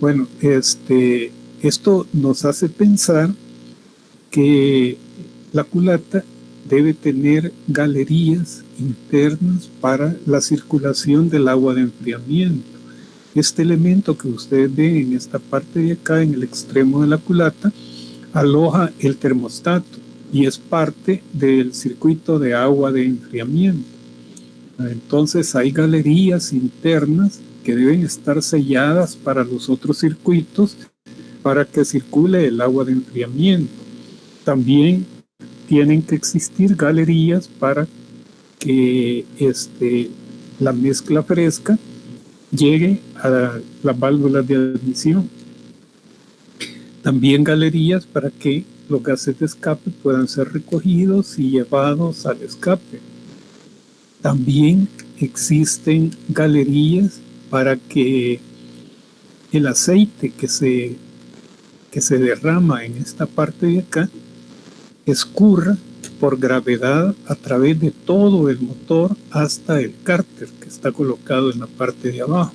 Bueno, esto nos hace pensar que la culata debe tener galerías internas para la circulación del agua de enfriamiento. Este elemento que ustedes ven en esta parte de acá, en el extremo de la culata, aloja el termostato y es parte del circuito de agua de enfriamiento. Entonces hay galerías internas que deben estar selladas para los otros circuitos para que circule el agua de enfriamiento. También tienen que existir galerías para que la mezcla fresca llegue a las válvulas de admisión. También galerías para que los gases de escape puedan ser recogidos y llevados al escape. También existen galerías para que el aceite que se derrama en esta parte de acá escurra por gravedad a través de todo el motor hasta el cárter que está colocado en la parte de abajo.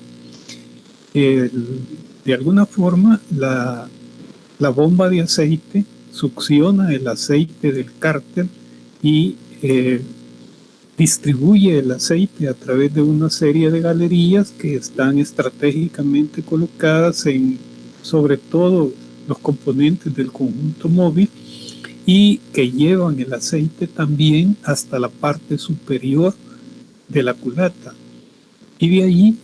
De alguna forma, la bomba de aceite succiona el aceite del cárter y distribuye el aceite a través de una serie de galerías que están estratégicamente colocadas en, sobre todo, los componentes del conjunto móvil y que llevan el aceite también hasta la parte superior de la culata. Y de ahí,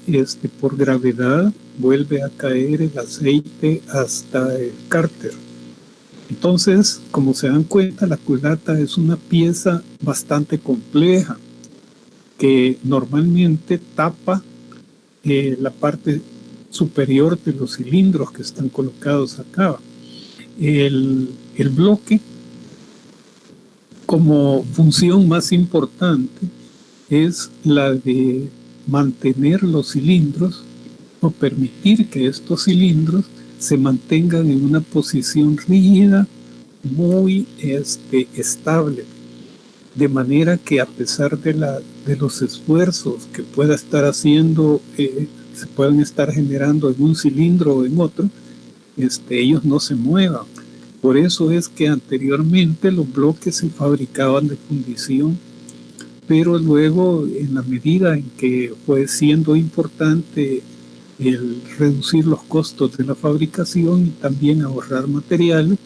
por gravedad, vuelve a caer el aceite hasta el cárter. Entonces, como se dan cuenta, la culata es una pieza bastante compleja que normalmente tapa la parte superior de los cilindros que están colocados acá. El bloque, como función más importante, es la de mantener los cilindros o permitir que estos cilindros se mantengan en una posición rígida, muy estable, de manera que a pesar de los esfuerzos que pueda estar haciendo, se puedan estar generando en un cilindro o en otro, ellos no se muevan. Por eso es que anteriormente los bloques se fabricaban de fundición, pero luego, en la medida en que fue siendo importante el reducir los costos de la fabricación y también ahorrar materiales,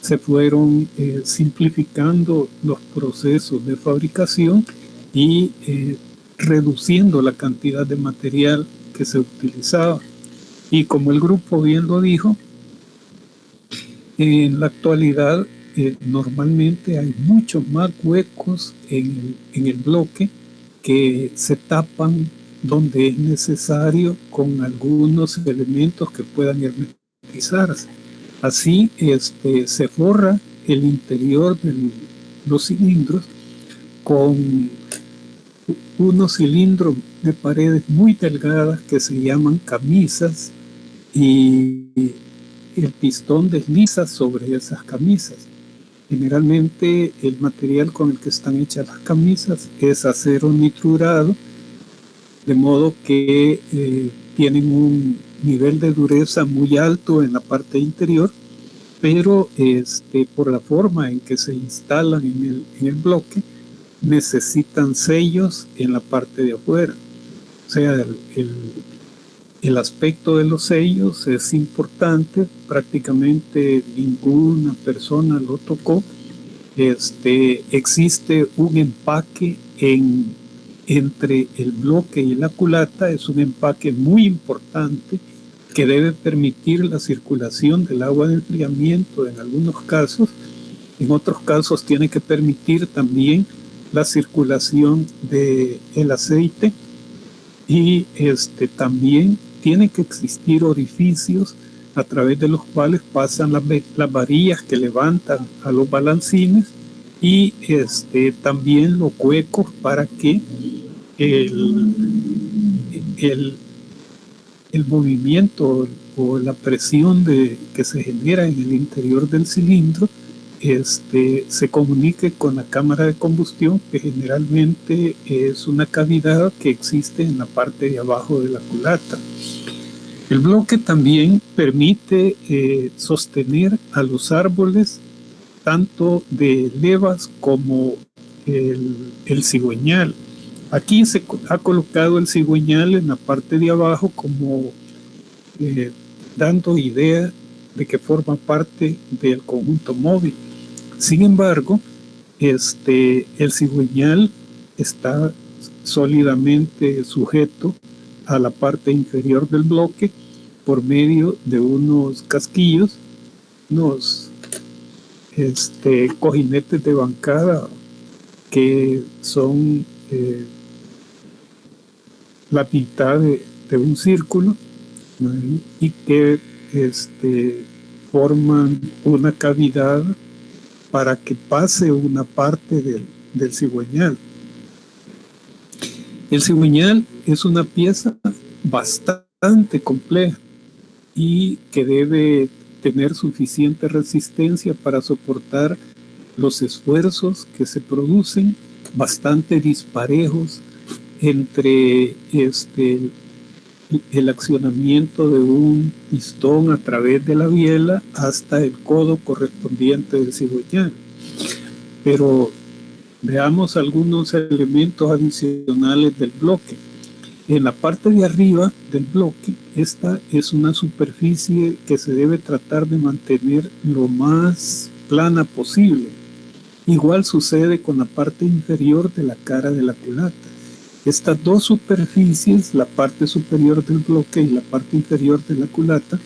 se fueron simplificando los procesos de fabricación y reduciendo la cantidad de material que se utilizaba. Y como el grupo bien lo dijo, en la actualidad normalmente hay muchos más huecos en el bloque que se tapan donde es necesario con algunos elementos que puedan hermetizarse. Así se forra el interior de los cilindros con unos cilindros de paredes muy delgadas que se llaman camisas y el pistón desliza sobre esas camisas. Generalmente el material con el que están hechas las camisas es acero nitrurado, de modo que tienen un nivel de dureza muy alto en la parte interior, pero por la forma en que se instalan en el bloque, necesitan sellos en la parte de afuera. O sea, el aspecto de los sellos es importante, prácticamente ninguna persona lo tocó. Existe un empaque entre el bloque y la culata, es un empaque muy importante que debe permitir la circulación del agua de enfriamiento en algunos casos. En otros casos tiene que permitir también la circulación del aceite y también tiene que existir orificios a través de los cuales pasan las varillas que levantan a los balancines y también los huecos para que el movimiento o la presión que se genera en el interior del cilindro se comunique con la cámara de combustión, que generalmente es una cavidad que existe en la parte de abajo de la culata. El bloque también permite sostener a los árboles tanto de levas como el cigüeñal. Aquí se ha colocado el cigüeñal en la parte de abajo como dando idea de que forma parte del conjunto móvil. Sin embargo, el cigüeñal está sólidamente sujeto a la parte inferior del bloque por medio de unos casquillos, unos cojinetes de bancada que son la mitad de un círculo, ¿no? Y que forman una cavidad para que pase una parte del cigüeñal. El cigüeñal es una pieza bastante compleja y que debe tener suficiente resistencia para soportar los esfuerzos que se producen, bastante disparejos entre el accionamiento de un pistón a través de la biela hasta el codo correspondiente del cigüeñal. Pero veamos algunos elementos adicionales del bloque. En la parte de arriba del bloque, esta es una superficie que se debe tratar de mantener lo más plana posible. Igual sucede con la parte inferior de la cara de la culata. Estas dos superficies, la parte superior del bloque y la parte inferior de la culata,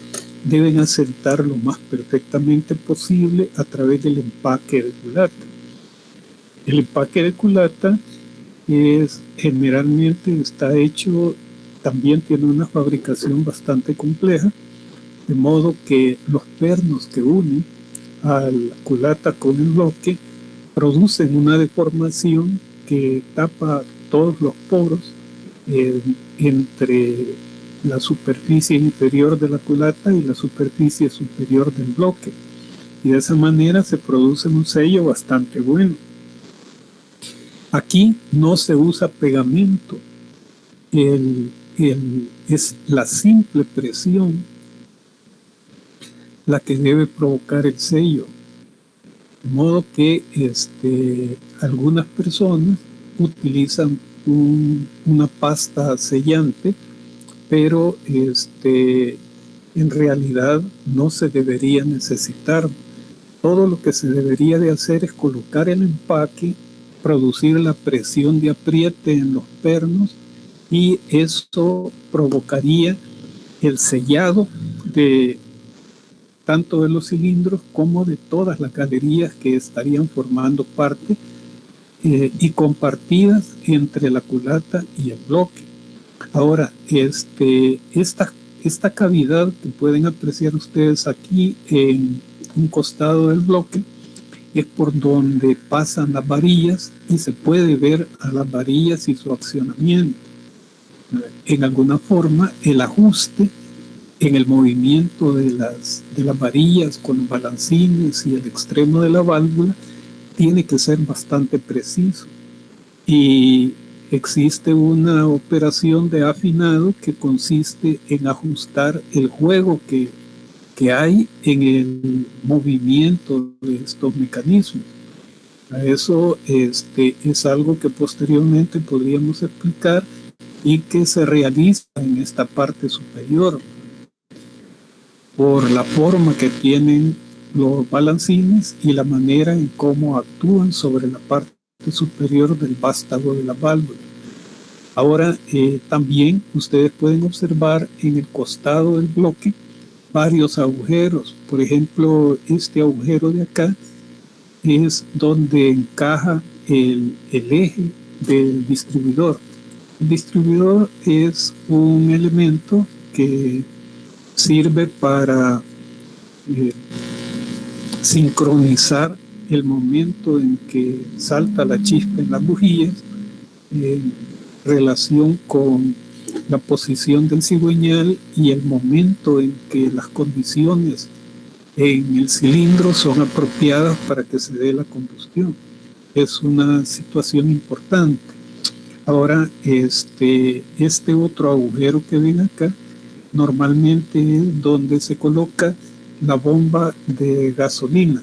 deben asentar lo más perfectamente posible a través del empaque de culata. El empaque de culata generalmente está hecho, también tiene una fabricación bastante compleja, de modo que los pernos que unen a la culata con el bloque producen una deformación que tapa todos los poros entre la superficie inferior de la culata y la superficie superior del bloque, y de esa manera se produce un sello bastante bueno. Aquí no se usa pegamento, es la simple presión la que debe provocar el sello. De modo que algunas personas utilizan una pasta sellante, pero en realidad no se debería necesitar. Todo lo que se debería de hacer es colocar el empaque, producir la presión de apriete en los pernos, y eso provocaría el sellado de tanto de los cilindros como de todas las galerías que estarían formando parte y compartidas entre la culata y el bloque. Ahora, esta cavidad que pueden apreciar ustedes aquí en un costado del bloque es por donde pasan las varillas y se puede ver a las varillas y su accionamiento. En alguna forma, el ajuste en el movimiento de las varillas con los balancines y el extremo de la válvula tiene que ser bastante preciso. Y existe una operación de afinado que consiste en ajustar el juego que hay en el movimiento de estos mecanismos. Eso es algo que posteriormente podríamos explicar y que se realiza en esta parte superior por la forma que tienen los balancines y la manera en cómo actúan sobre la parte superior del vástago de la válvula. Ahora también ustedes pueden observar en el costado del bloque varios agujeros. Por ejemplo, este agujero de acá es donde encaja el eje del distribuidor. El distribuidor es un elemento que sirve para sincronizar el momento en que salta la chispa en las bujías en relación con la posición del cigüeñal y el momento en que las condiciones en el cilindro son apropiadas para que se dé la combustión. Es una situación importante. Ahora, este otro agujero que ven acá normalmente es donde se coloca la bomba de gasolina.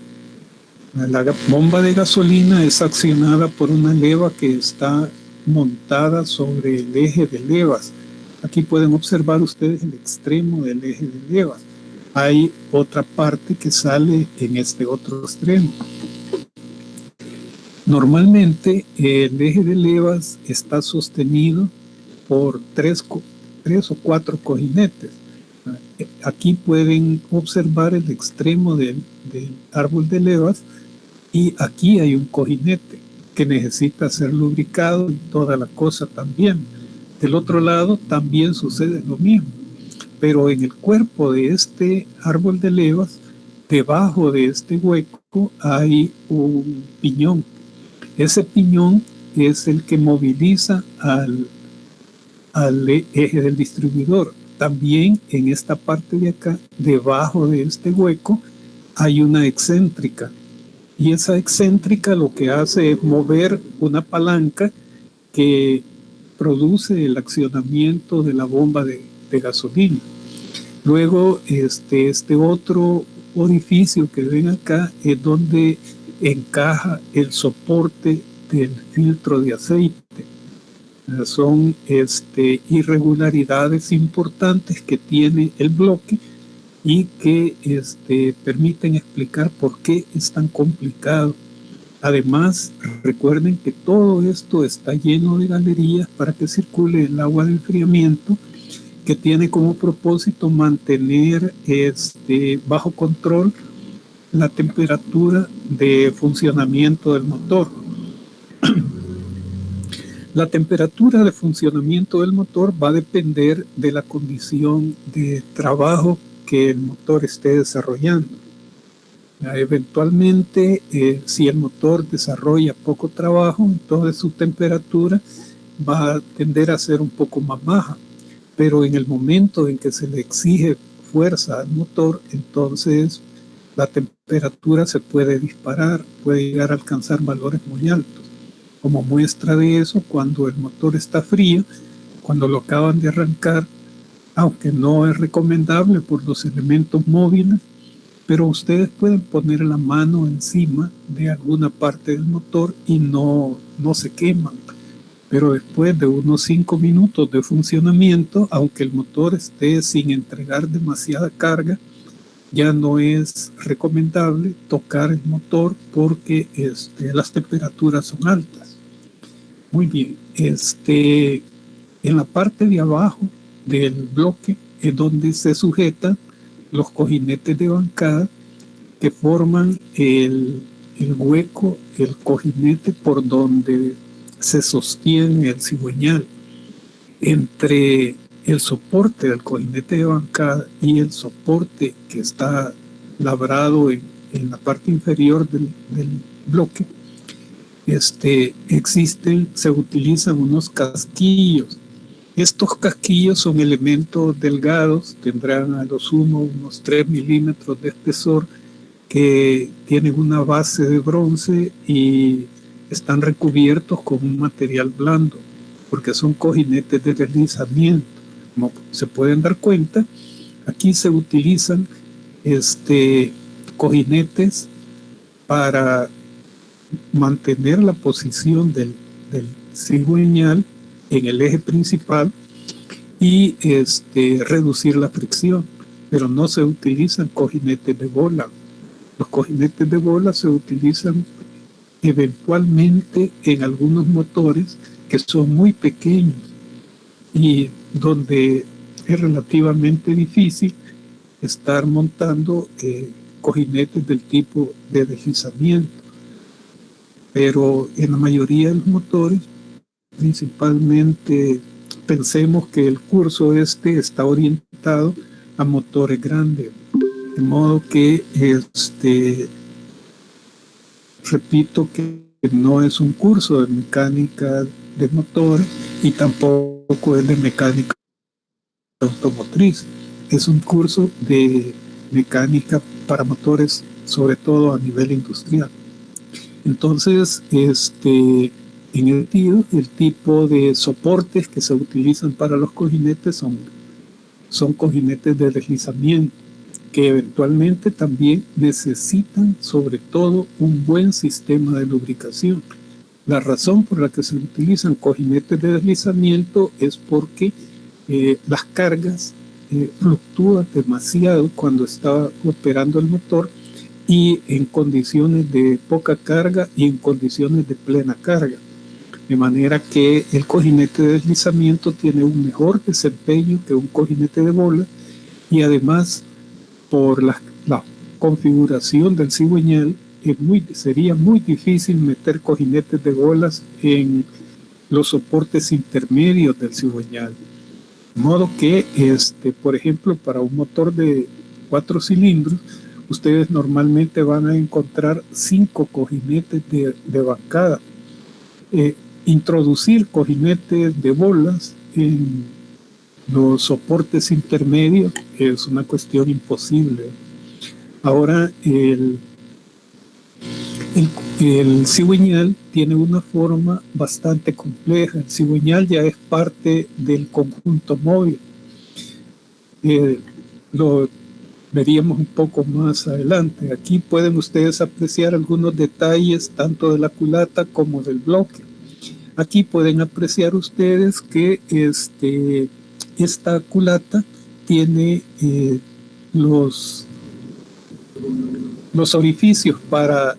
La bomba de gasolina es accionada por una leva que está montada sobre el eje de levas. Aquí pueden observar ustedes el extremo del eje de levas. Hay otra parte que sale en este otro extremo. Normalmente el eje de levas está sostenido por tres o cuatro cojinetes. Aquí pueden observar el extremo del árbol de levas y aquí hay un cojinete que necesita ser lubricado y toda la cosa también. Del otro lado también sucede lo mismo, pero en el cuerpo de este árbol de levas, debajo de este hueco hay un piñón. Ese piñón es el que moviliza al eje del distribuidor. También en esta parte de acá, debajo de este hueco, hay una excéntrica. Y esa excéntrica lo que hace es mover una palanca que produce el accionamiento de la bomba de gasolina. Luego, este otro orificio que ven acá es donde encaja el soporte del filtro de aceite. Son irregularidades importantes que tiene el bloque y que permiten explicar por qué es tan complicado. Además, recuerden que todo esto está lleno de galerías para que circule el agua de enfriamiento, que tiene como propósito mantener bajo control la temperatura de funcionamiento del motor. La temperatura de funcionamiento del motor va a depender de la condición de trabajo que el motor esté desarrollando. Eventualmente, si el motor desarrolla poco trabajo, entonces su temperatura va a tender a ser un poco más baja. Pero en el momento en que se le exige fuerza al motor, entonces la temperatura se puede disparar, puede llegar a alcanzar valores muy altos. Como muestra de eso, cuando el motor está frío, cuando lo acaban de arrancar, aunque no es recomendable por los elementos móviles, pero ustedes pueden poner la mano encima de alguna parte del motor y no se queman. Pero después de unos 5 minutos de funcionamiento, aunque el motor esté sin entregar demasiada carga, ya no es recomendable tocar el motor porque las temperaturas son altas. Muy bien, en la parte de abajo del bloque es donde se sujetan los cojinetes de bancada que forman el hueco, el cojinete por donde se sostiene el cigüeñal. Entre el soporte del cojinete de bancada y el soporte que está labrado en la parte inferior del bloque, se utilizan unos casquillos. Estos casquillos son elementos delgados, tendrán a lo sumo unos 3 milímetros de espesor, que tienen una base de bronce y están recubiertos con un material blando, porque son cojinetes de deslizamiento. Como se pueden dar cuenta, aquí se utilizan cojinetes para mantener la posición del cigüeñal en el eje principal y reducir la fricción, pero no se utilizan cojinetes de bola. Los cojinetes de bola se utilizan eventualmente en algunos motores que son muy pequeños y donde es relativamente difícil estar montando cojinetes del tipo de deslizamiento. Pero en la mayoría de los motores, principalmente, pensemos que el curso está orientado a motores grandes, de modo que repito que no es un curso de mecánica de motores y tampoco es de mecánica automotriz. Es un curso de mecánica para motores, sobre todo a nivel industrial. Entonces, en el tipo de soportes que se utilizan para los cojinetes son son cojinetes de deslizamiento, que eventualmente también necesitan sobre todo un buen sistema de lubricación. La razón por la que se utilizan cojinetes de deslizamiento es porque las cargas fluctúan demasiado cuando está operando el motor, y en condiciones de poca carga y en condiciones de plena carga. De manera que el cojinete de deslizamiento tiene un mejor desempeño que un cojinete de bola, y además por la configuración del cigüeñal sería muy difícil meter cojinetes de bolas en los soportes intermedios del cigüeñal. De modo que, por ejemplo, para un motor de 4 cilindros, ustedes normalmente van a encontrar 5 cojinetes de bancada. Introducir cojinetes de bolas en los soportes intermedios es una cuestión imposible. Ahora, el cigüeñal tiene una forma bastante compleja. El cigüeñal ya es parte del conjunto móvil. Lo veríamos un poco más adelante. Aquí pueden ustedes apreciar algunos detalles tanto de la culata como del bloque. Aquí pueden apreciar ustedes que esta culata tiene los orificios para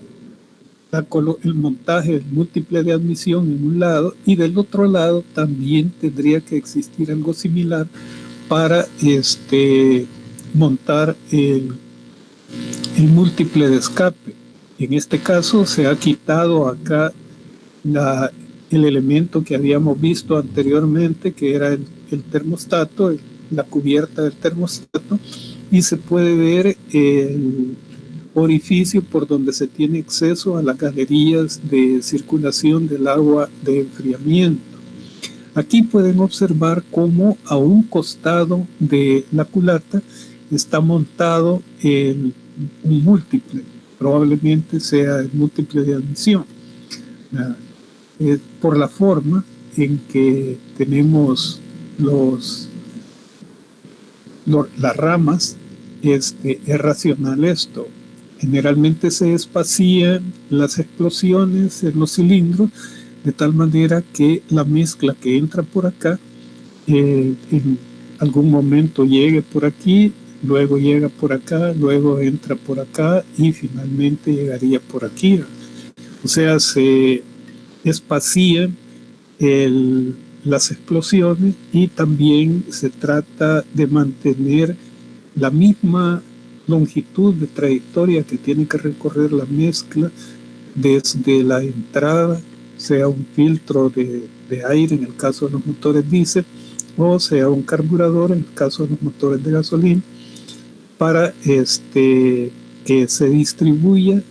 el montaje del múltiple de admisión en un lado, y del otro lado también tendría que existir algo similar para montar el múltiple de escape. En este caso se ha quitado acá el elemento que habíamos visto anteriormente, que era el termostato, la cubierta del termostato, y se puede ver el orificio por donde se tiene acceso a las galerías de circulación del agua de enfriamiento. Aquí pueden observar cómo a un costado de la culata está montado un múltiple, probablemente sea el múltiple de admisión. Por la forma en que tenemos las ramas, es racional esto. Generalmente se espacían las explosiones en los cilindros de tal manera que la mezcla que entra por acá en algún momento llegue por aquí, luego llega por acá, luego entra por acá y finalmente llegaría por aquí. O sea, se espacían las explosiones, y también se trata de mantener la misma longitud de trayectoria que tiene que recorrer la mezcla desde la entrada, sea un filtro de aire en el caso de los motores diésel, o sea un carburador en el caso de los motores de gasolina, para que se distribuya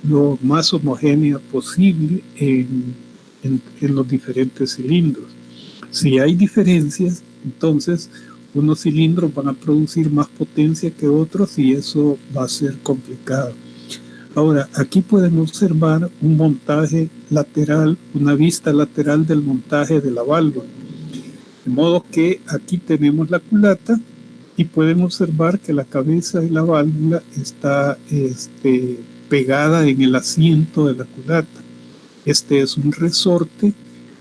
lo más homogénea posible en los diferentes cilindros. Si hay diferencias, entonces unos cilindros van a producir más potencia que otros, y eso va a ser complicado. Ahora, aquí pueden observar un montaje lateral, una vista lateral del montaje de la válvula. De modo que aquí tenemos la culata, y pueden observar que la cabeza de la válvula está pegada en el asiento de la culata. Este es un resorte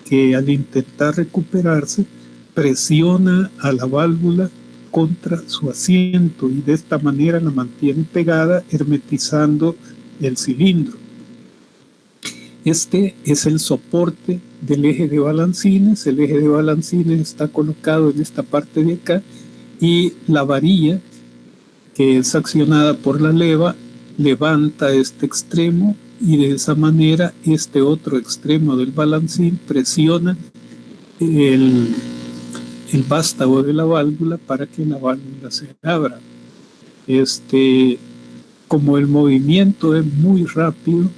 que, al intentar recuperarse, presiona a la válvula contra su asiento, y de esta manera la mantiene pegada, hermetizando el cilindro. Este es el soporte del eje de balancines. El eje de balancines está colocado en esta parte de acá, y la varilla, que es accionada por la leva, levanta este extremo, y de esa manera este otro extremo del balancín presiona el vástago de la válvula para que la válvula se abra. Como el movimiento es muy rápido,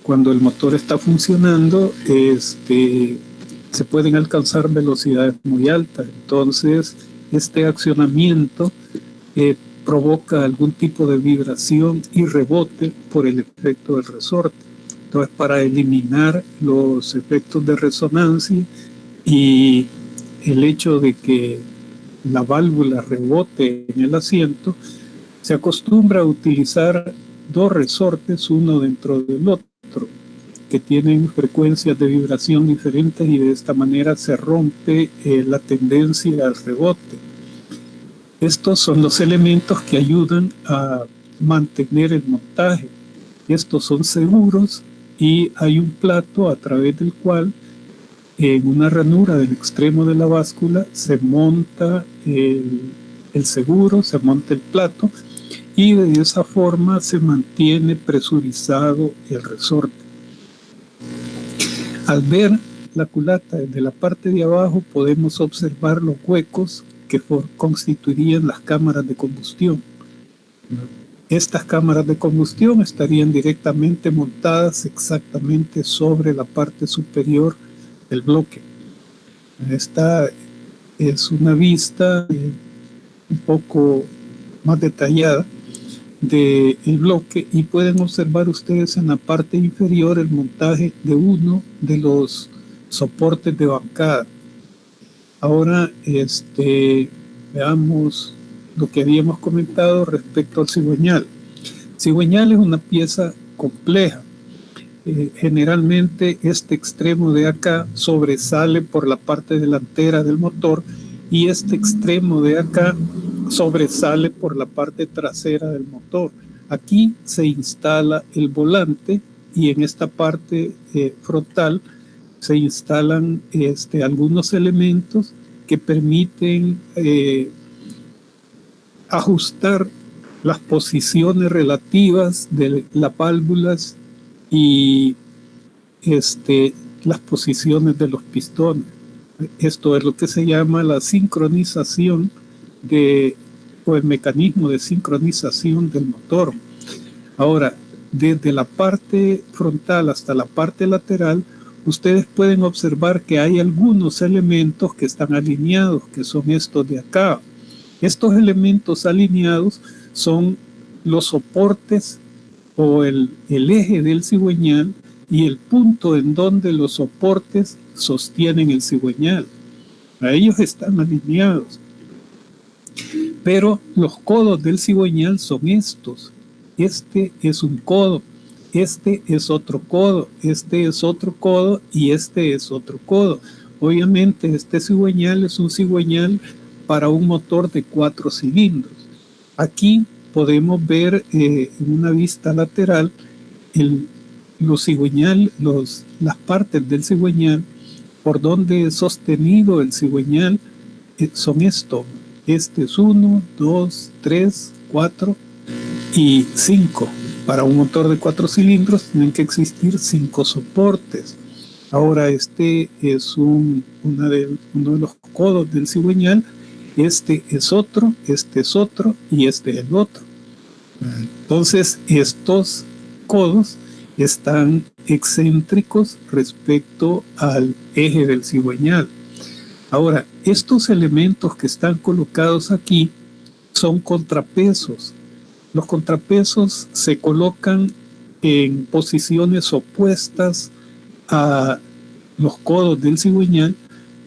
cuando el motor está funcionando, se pueden alcanzar velocidades muy altas. Entonces, este accionamiento provoca algún tipo de vibración y rebote por el efecto del resorte. Entonces, para eliminar los efectos de resonancia y el hecho de que la válvula rebote en el asiento, se acostumbra a utilizar dos resortes, uno dentro del otro, que tienen frecuencias de vibración diferentes, y de esta manera se rompe la tendencia al rebote. Estos son los elementos que ayudan a mantener el montaje. Estos son seguros y hay un plato a través del cual en una ranura del extremo de la báscula se monta el seguro, se monta el plato, y de esa forma se mantiene presurizado el resorte. Al ver la culata desde la parte de abajo podemos observar los huecos que constituirían las cámaras de combustión. Estas cámaras de combustión estarían directamente montadas exactamente sobre la parte superior del bloque. Esta es una vista un poco más detallada del bloque, y pueden observar ustedes en la parte inferior el montaje de uno de los soportes de bancada. Ahora veamos lo que habíamos comentado respecto al cigüeñal. Cigüeñal es una pieza compleja. Generalmente este extremo de acá sobresale por la parte delantera del motor, y este extremo de acá sobresale por la parte trasera del motor. Aquí se instala el volante, y en esta parte frontal se instalan algunos elementos que permiten ajustar las posiciones relativas de las válvulas y las posiciones de los pistones. Esto es lo que se llama la sincronización o el mecanismo de sincronización del motor. Ahora, desde la parte frontal hasta la parte lateral, ustedes pueden observar que hay algunos elementos que están alineados, que son estos de acá. Estos elementos alineados son los soportes o el eje del cigüeñal y el punto en donde los soportes sostienen el cigüeñal. A ellos están alineados. Pero los codos del cigüeñal son estos. Este es un codo, este es otro codo, este es otro codo y este es otro codo. Obviamente este cigüeñal es un cigüeñal para un motor de 4 cilindros. Aquí podemos ver en una vista lateral las partes del cigüeñal por donde es sostenido el cigüeñal. Son estos. Este es 1, 2, 3, 4 y 5. Para un motor de 4 cilindros tienen que existir 5 soportes. Ahora este es uno de los codos del cigüeñal. Este es otro y este es el otro. Entonces estos codos están excéntricos respecto al eje del cigüeñal. Ahora, estos elementos que están colocados aquí son contrapesos. Los contrapesos se colocan en posiciones opuestas a los codos del cigüeñal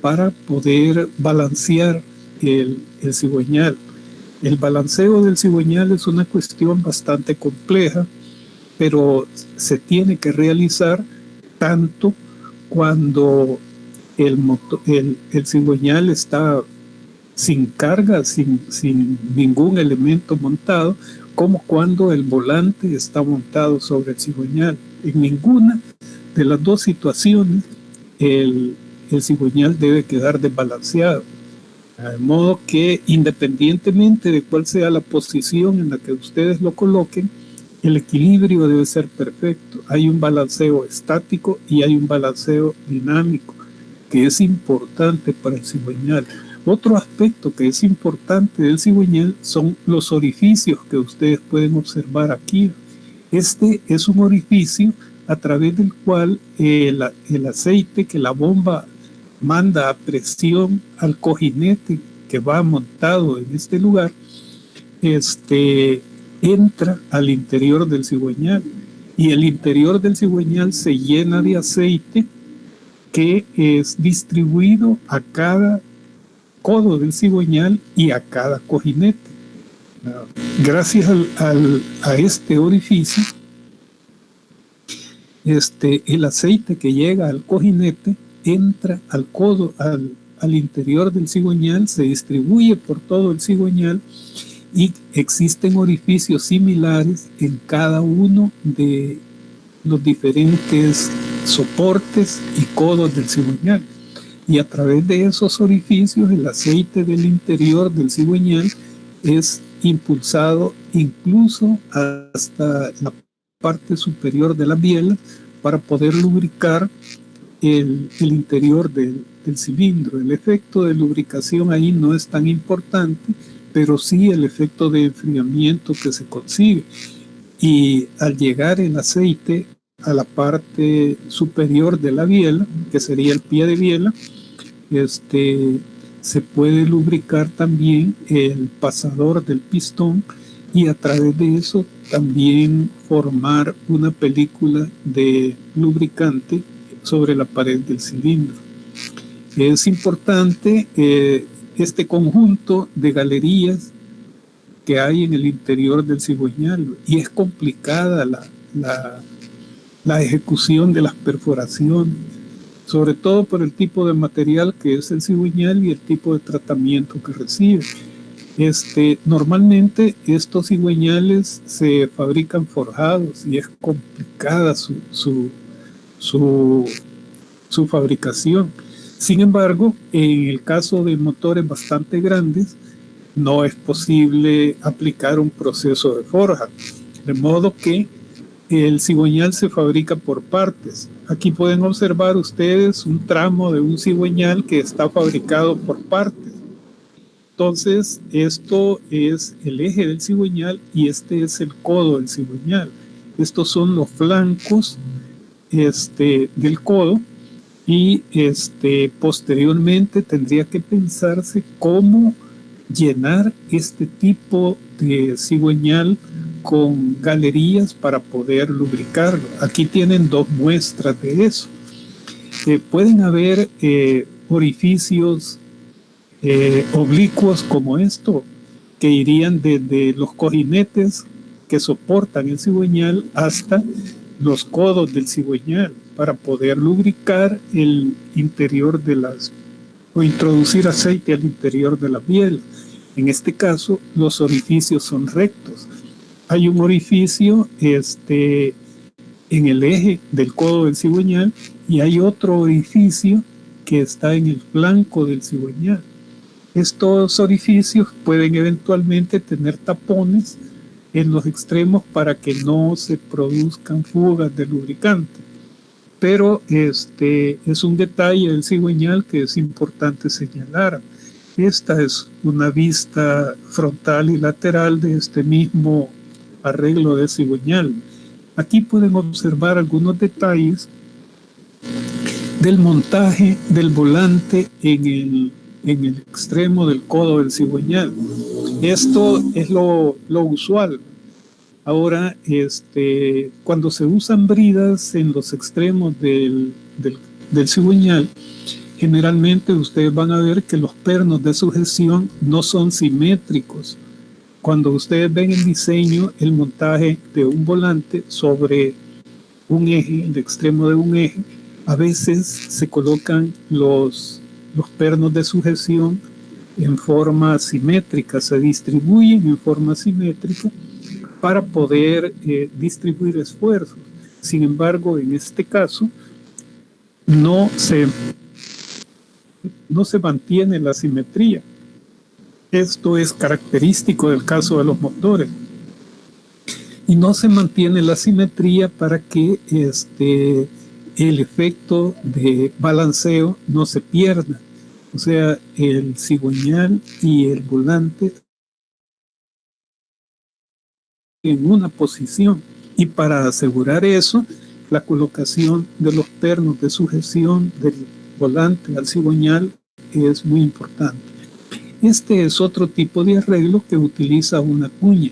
para poder balancear el cigüeñal. El balanceo del cigüeñal es una cuestión bastante compleja, pero se tiene que realizar tanto cuando el cigüeñal está sin carga, sin ningún elemento montado, como cuando el volante está montado sobre el cigüeñal. En ninguna de las dos situaciones el cigüeñal debe quedar desbalanceado. De modo que independientemente de cuál sea la posición en la que ustedes lo coloquen, el equilibrio debe ser perfecto. Hay un balanceo estático y hay un balanceo dinámico, que es importante para el cigüeñal. Otro aspecto que es importante del cigüeñal son los orificios que ustedes pueden observar aquí. Este es un orificio a través del cual el aceite que la bomba manda a presión al cojinete que va montado en este lugar, entra al interior del cigüeñal, y el interior del cigüeñal se llena de aceite que es distribuido a cada codo del cigüeñal y a cada cojinete. Gracias a este orificio, el aceite que llega al cojinete entra al codo, al interior del cigüeñal, se distribuye por todo el cigüeñal y existen orificios similares en cada uno de los diferentes soportes y codos del cigüeñal. Y a través de esos orificios el aceite del interior del cigüeñal es impulsado incluso hasta la parte superior de la biela para poder lubricar el interior del cilindro. El efecto de lubricación ahí no es tan importante, pero sí el efecto de enfriamiento que se consigue. Y al llegar el aceite a la parte superior de la biela, que sería el pie de biela, se puede lubricar también el pasador del pistón y a través de eso también formar una película de lubricante sobre la pared del cilindro. Es importante este conjunto de galerías que hay en el interior del cigüeñal y es complicada la ejecución de las perforaciones, sobre todo por el tipo de material que es el cigüeñal y el tipo de tratamiento que recibe. Normalmente estos cigüeñales se fabrican forjados y es complicada su fabricación. Sin embargo, en el caso de motores bastante grandes, no es posible aplicar un proceso de forja, de modo que el cigüeñal se fabrica por partes. Aquí pueden observar ustedes un tramo de un cigüeñal que está fabricado por partes. Entonces, esto es el eje del cigüeñal y este es el codo del cigüeñal. Estos son los flancos del codo y posteriormente tendría que pensarse cómo llenar este tipo de cigüeñal con galerías para poder lubricarlo. Aquí tienen dos muestras de eso. Pueden haber orificios oblicuos como esto, que irían desde los cojinetes que soportan el cigüeñal hasta los codos del cigüeñal para poder lubricar el interior o introducir aceite al interior de la piel. En este caso, los orificios son rectos. Hay un orificio en el eje del codo del cigüeñal y hay otro orificio que está en el flanco del cigüeñal. Estos orificios pueden eventualmente tener tapones en los extremos para que no se produzcan fugas de lubricante. Pero es un detalle del cigüeñal que es importante señalar. Esta es una vista frontal y lateral de este mismo arreglo de cigüeñal. Aquí pueden observar algunos detalles del montaje del volante en el extremo del codo del cigüeñal. Esto es lo usual. Ahora, cuando se usan bridas en los extremos del cigüeñal, generalmente ustedes van a ver que los pernos de sujeción no son simétricos. Cuando ustedes ven el diseño, el montaje de un volante sobre un eje, el extremo de un eje, a veces se colocan los pernos de sujeción en forma simétrica, se distribuyen en forma simétrica para poder distribuir esfuerzos. Sin embargo, en este caso, no se mantiene la simetría. Esto es característico del caso de los motores. Y no se mantiene la simetría para que el efecto de balanceo no se pierda. O sea, el cigüeñal y el volante en una posición. Y para asegurar eso, la colocación de los pernos de sujeción del volante al cigüeñal es muy importante. Este es otro tipo de arreglo que utiliza una cuña.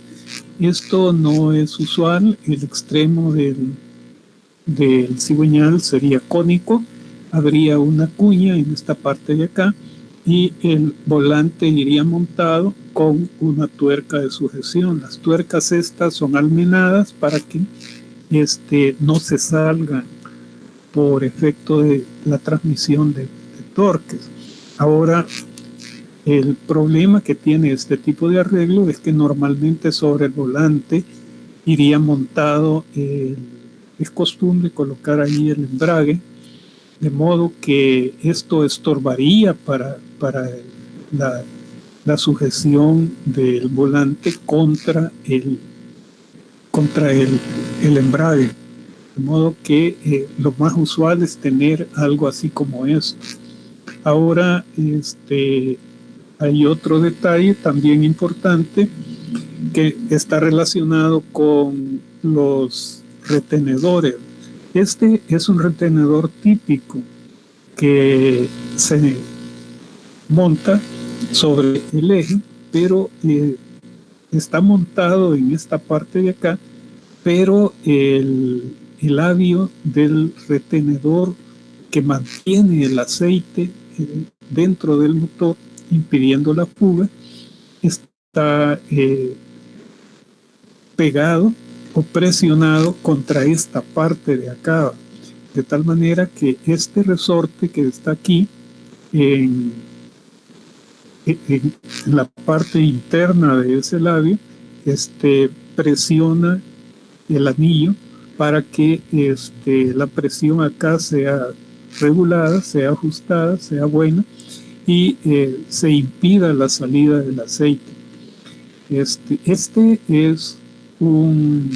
Esto no es usual. El extremo del cigüeñal sería cónico. Habría una cuña en esta parte de acá y el volante iría montado con una tuerca de sujeción. Las tuercas estas son almenadas para que no se salgan por efecto de la transmisión de torques. Ahora, el problema que tiene este tipo de arreglo es que normalmente sobre el volante iría montado, es costumbre colocar ahí el embrague, de modo que esto estorbaría para la sujeción del volante contra el embrague. De modo que lo más usual es tener algo así como esto. Ahora, hay otro detalle también importante que está relacionado con los retenedores. Este es un retenedor típico que se monta sobre el eje, pero está montado en esta parte de acá, pero el labio del retenedor que mantiene el aceite dentro del motor, impidiendo la fuga, está pegado o presionado contra esta parte de acá, de tal manera que este resorte que está aquí en la parte interna de ese labio, presiona el anillo para que la presión acá sea regulada, sea ajustada, sea buena, y se impida la salida del aceite. Este es un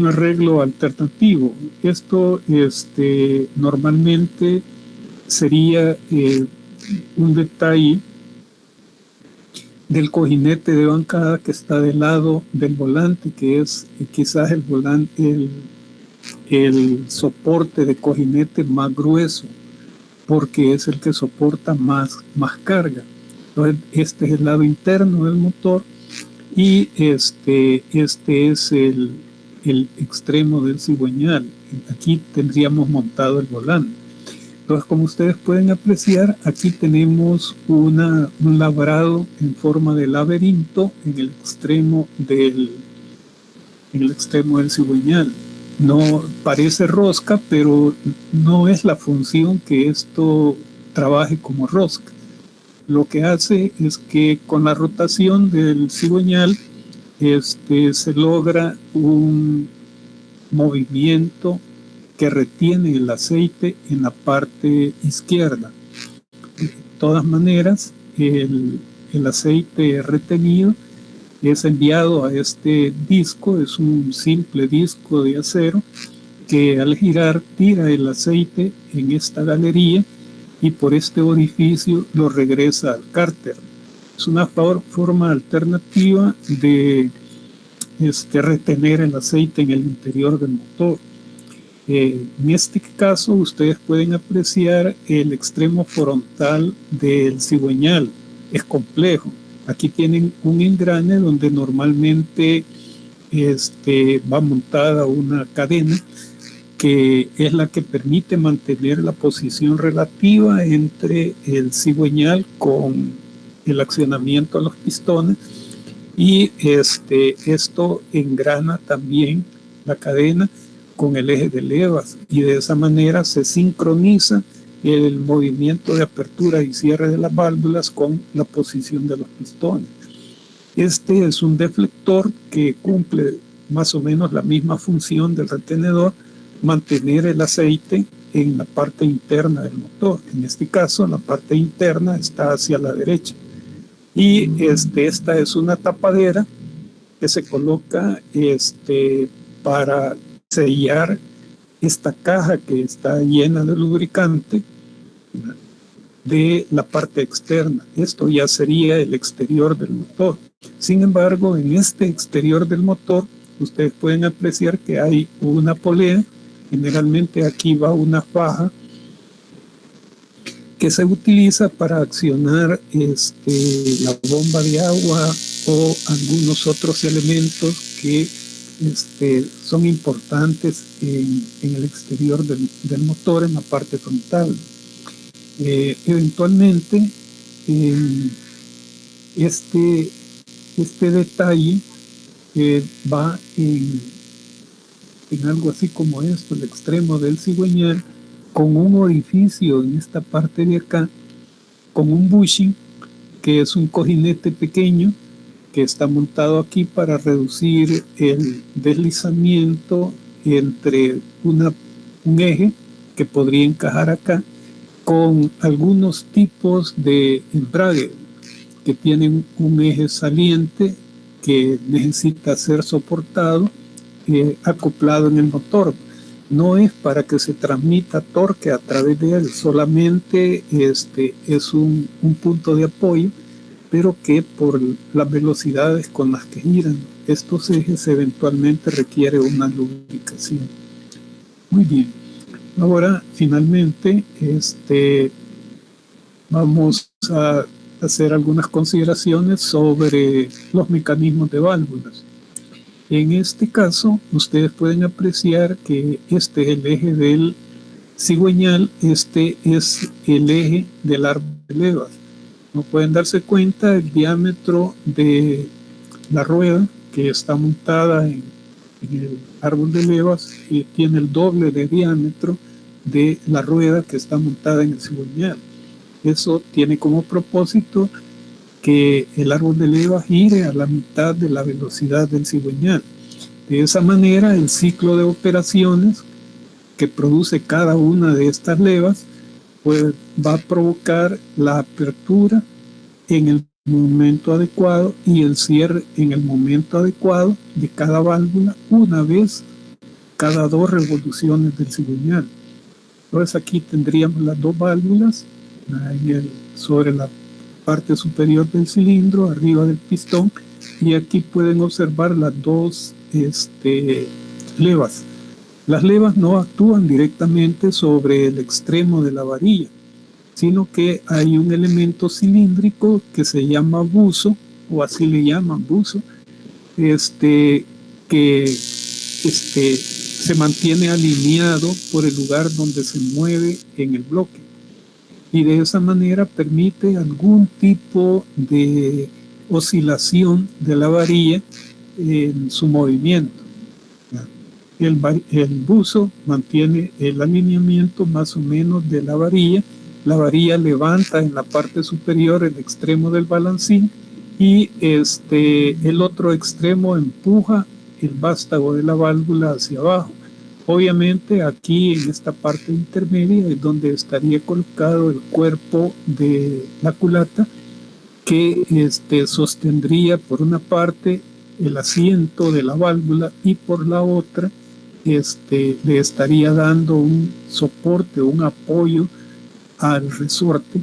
arreglo alternativo. Esto normalmente sería un detalle del cojinete de bancada que está del lado del volante, que es quizás el volante, el soporte de cojinete más grueso, porque es el que soporta más carga. Entonces, este es el lado interno del motor y este es el extremo del cigüeñal. Aquí tendríamos montado el volante. Entonces, como ustedes pueden apreciar, aquí tenemos un labrado en forma de laberinto en el extremo del cigüeñal. No parece rosca, pero no es la función que esto trabaje como rosca. Lo que hace es que con la rotación del cigüeñal se logra un movimiento que retiene el aceite en la parte izquierda. De todas maneras, el aceite retenido es enviado a este disco, es un simple disco de acero que al girar tira el aceite en esta galería y por este orificio lo regresa al cárter. Es una forma alternativa de retener el aceite en el interior del motor. En este caso ustedes pueden apreciar el extremo frontal del cigüeñal. Es complejo. Aquí tienen un engrane donde normalmente va montada una cadena que es la que permite mantener la posición relativa entre el cigüeñal con el accionamiento a los pistones, y esto engrana también la cadena con el eje de levas, y de esa manera se sincroniza el movimiento de apertura y cierre de las válvulas con la posición de los pistones. Este es un deflector que cumple más o menos la misma función del retenedor, mantener el aceite en la parte interna del motor. En este caso, la parte interna está hacia la derecha. Y esta es una tapadera que se coloca para sellar esta caja que está llena de lubricante de la parte externa. Esto ya sería el exterior del motor. Sin embargo, en este exterior del motor, ustedes pueden apreciar que hay una polea. Generalmente aquí va una faja que se utiliza para accionar la bomba de agua o algunos otros elementos que son importantes en el exterior del motor, en la parte frontal. Eventualmente, este detalle va en algo así como esto, el extremo del cigüeñal, con un orificio en esta parte de acá, con un bushing, que es un cojinete pequeño que está montado aquí para reducir el deslizamiento entre un eje que podría encajar acá con algunos tipos de embrague que tienen un eje saliente que necesita ser soportado, acoplado en el motor. No es para que se transmita torque a través de él, solamente es un punto de apoyo, pero que por las velocidades con las que giran estos ejes eventualmente requiere una lubricación. Muy bien. Ahora, finalmente, vamos a hacer algunas consideraciones sobre los mecanismos de válvulas. En este caso, ustedes pueden apreciar que este es el eje del cigüeñal, este es el eje del árbol de levas. Como pueden darse cuenta, el diámetro de la rueda que está montada en el árbol de levas tiene el doble de diámetro de la rueda que está montada en el cigüeñal. Eso tiene como propósito que el árbol de levas gire a la mitad de la velocidad del cigüeñal. De esa manera, el ciclo de operaciones que produce cada una de estas levas pues, va a provocar la apertura en el momento adecuado y el cierre en el momento adecuado de cada válvula una vez cada 2 revoluciones del cigüeñal. Entonces aquí tendríamos las 2 válvulas sobre la parte superior del cilindro, arriba del pistón, y aquí pueden observar las 2 levas. Las levas no actúan directamente sobre el extremo de la varilla, sino que hay un elemento cilíndrico que se llama buzo, o así le llaman buzo, que se mantiene alineado por el lugar donde se mueve en el bloque. Y de esa manera permite algún tipo de oscilación de la varilla en su movimiento. El buzo mantiene el alineamiento más o menos de la varilla levanta en la parte superior el extremo del balancín y el otro extremo empuja el vástago de la válvula hacia abajo. Obviamente aquí en esta parte intermedia es donde estaría colocado el cuerpo de la culata que sostendría por una parte el asiento de la válvula y por la otra le estaría dando un soporte, un apoyo al resorte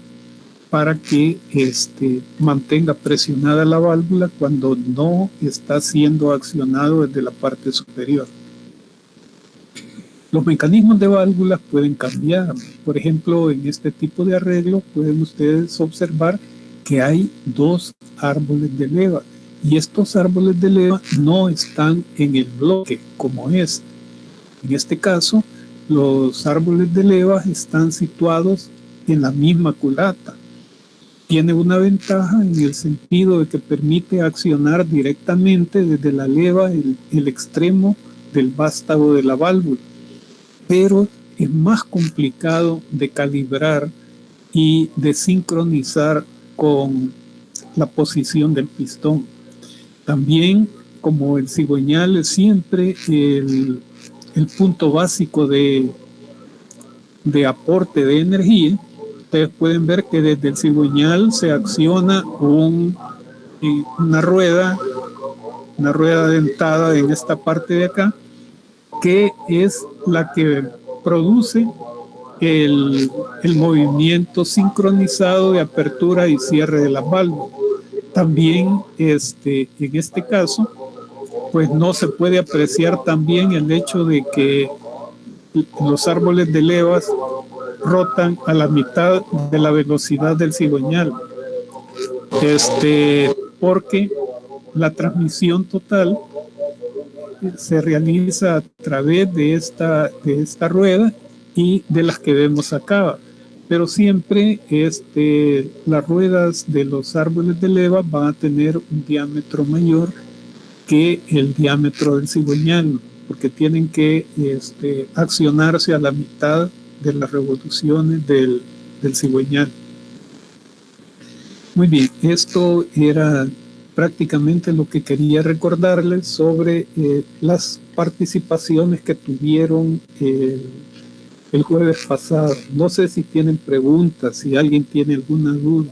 para que mantenga presionada la válvula cuando no está siendo accionado desde la parte superior. Los mecanismos de válvulas pueden cambiar. Por ejemplo, en este tipo de arreglo pueden ustedes observar que hay 2 árboles de leva y estos árboles de leva no están en el bloque como este. En este caso, los árboles de leva están situados en la misma culata. Tiene una ventaja en el sentido de que permite accionar directamente desde la leva el extremo del vástago de la válvula, pero es más complicado de calibrar y de sincronizar con la posición del pistón. También, como el cigüeñal es siempre el punto básico de aporte de energía, ustedes pueden ver que desde el cigüeñal se acciona una rueda dentada en esta parte de acá, que es la que produce el movimiento sincronizado de apertura y cierre de las válvulas. También en este caso, pues no se puede apreciar también el hecho de que los árboles de levas rotan a la mitad de la velocidad del cigüeñal, porque la transmisión total se realiza a través de esta rueda y de las que vemos acá. pero siempre las ruedas de los árboles de leva van a tener un diámetro mayor que el diámetro del cigüeñal, porque tienen que accionarse a la mitad de las revoluciones del cigüeñal. Muy bien, esto era prácticamente lo que quería recordarles sobre las participaciones que tuvieron el jueves pasado. No sé si tienen preguntas, si alguien tiene alguna duda.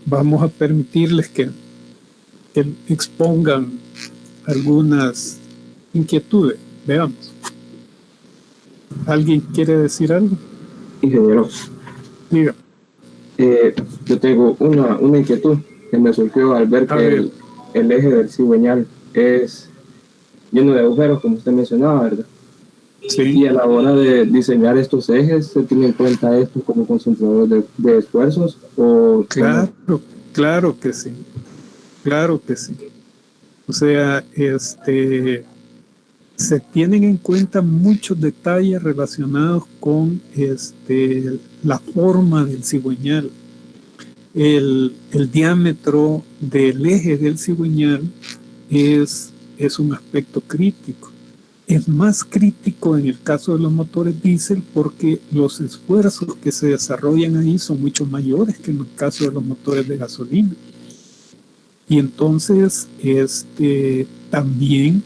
Vamos a permitirles que expongan algunas inquietudes. Veamos. ¿Alguien quiere decir algo? Ingeniero. Diga. Yo tengo una inquietud que me surgió al ver que el eje del cigüeñal es lleno de agujeros, como usted mencionaba, ¿verdad? Sí. Y a la hora de diseñar estos ejes, ¿se tiene en cuenta esto como concentrador de esfuerzos? Claro que sí. Claro que sí. O sea, se tienen en cuenta muchos detalles relacionados con la forma del cigüeñal. El diámetro del eje del cigüeñal es un aspecto crítico. Es más crítico en el caso de los motores diésel porque los esfuerzos que se desarrollan ahí son mucho mayores que en el caso de los motores de gasolina. Y entonces también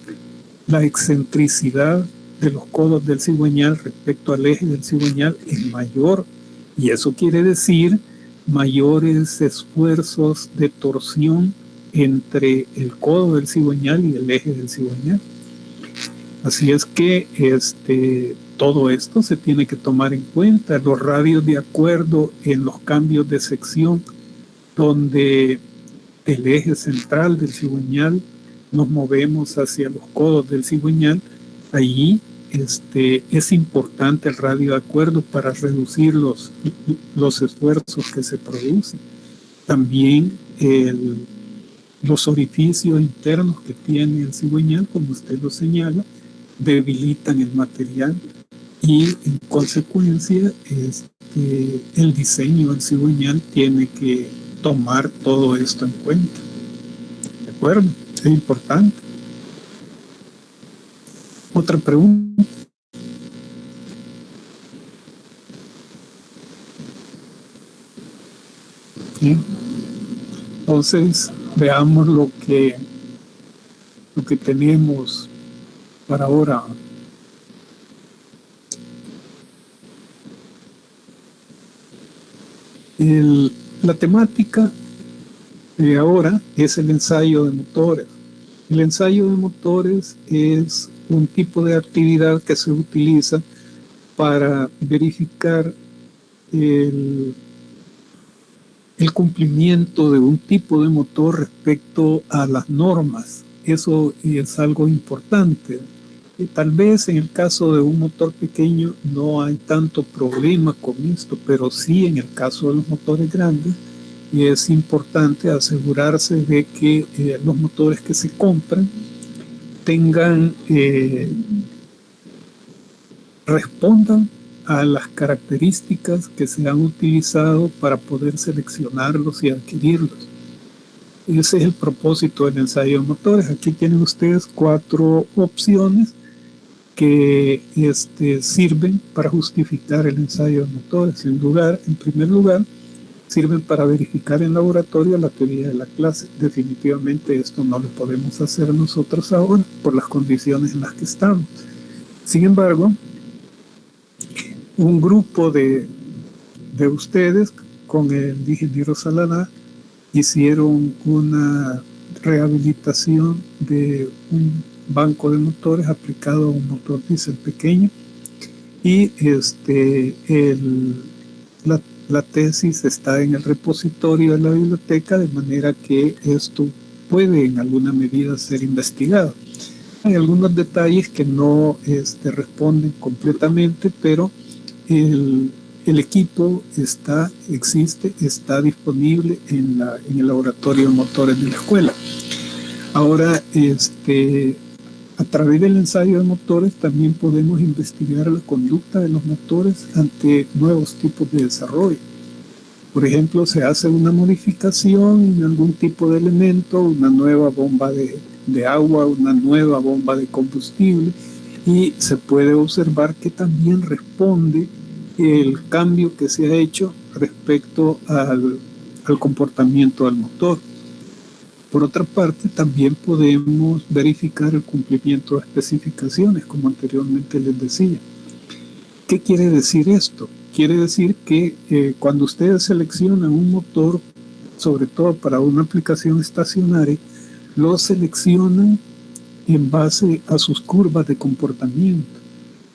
la excentricidad de los codos del cigüeñal respecto al eje del cigüeñal es mayor, y eso quiere decir mayores esfuerzos de torsión entre el codo del cigüeñal y el eje del cigüeñal. Así es que todo esto se tiene que tomar en cuenta. Los radios de acuerdo en los cambios de sección, donde el eje central del cigüeñal nos movemos hacia los codos del cigüeñal, allí es importante el radio de acuerdo para reducir los esfuerzos que se producen. También los orificios internos que tiene el cigüeñal, como usted lo señala, debilitan el material y en consecuencia el diseño del cigüeñal tiene que tomar todo esto en cuenta. ¿De acuerdo? Es importante. ¿Otra pregunta? ¿Sí? Entonces, veamos lo que tenemos para ahora. La temática de ahora es el ensayo de motores. El ensayo de motores es un tipo de actividad que se utiliza para verificar el cumplimiento de un tipo de motor respecto a las normas. Eso es algo importante. Tal vez en el caso de un motor pequeño no hay tanto problema con esto, pero sí en el caso de los motores grandes es importante asegurarse de que los motores que se compran respondan a las características que se han utilizado para poder seleccionarlos y adquirirlos. Ese es el propósito del ensayo de motores. Aquí tienen ustedes 4 opciones que sirven para justificar el ensayo de motores. En primer lugar, sirven para verificar en laboratorio la teoría de la clase. Definitivamente esto no lo podemos hacer nosotros ahora por las condiciones en las que estamos. Sin embargo, un grupo de ustedes con el ingeniero Saladá hicieron una rehabilitación de un banco de motores aplicado a un motor diésel pequeño, y la tesis está en el repositorio de la biblioteca, de manera que esto puede en alguna medida ser investigado. Hay algunos detalles que no responden completamente, pero el equipo está disponible en el laboratorio de motores de la escuela. Ahora, A través del ensayo de motores también podemos investigar la conducta de los motores ante nuevos tipos de desarrollo. Por ejemplo, se hace una modificación en algún tipo de elemento, una nueva bomba de agua, una nueva bomba de combustible, y se puede observar que también responde el cambio que se ha hecho respecto al comportamiento del motor. Por otra parte, también podemos verificar el cumplimiento de especificaciones, como anteriormente les decía. ¿Qué quiere decir esto? Quiere decir que cuando ustedes seleccionan un motor, sobre todo para una aplicación estacionaria, lo seleccionan en base a sus curvas de comportamiento.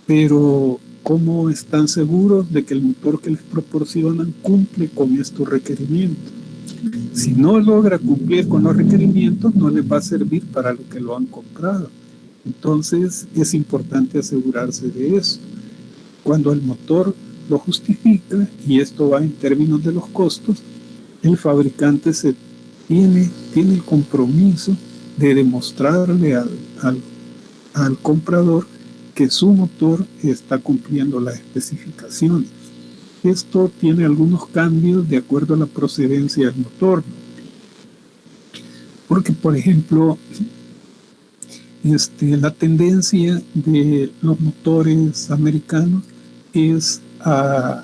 Pero ¿cómo están seguros de que el motor que les proporcionan cumple con estos requerimientos? Si no logra cumplir con los requerimientos, no les va a servir para lo que lo han comprado. Entonces es importante asegurarse de eso. Cuando el motor lo justifica, y esto va en términos de los costos, el fabricante tiene el compromiso de demostrarle al comprador que su motor está cumpliendo las especificaciones. Esto tiene algunos cambios de acuerdo a la procedencia del motor. Porque, por ejemplo, la tendencia de los motores americanos es a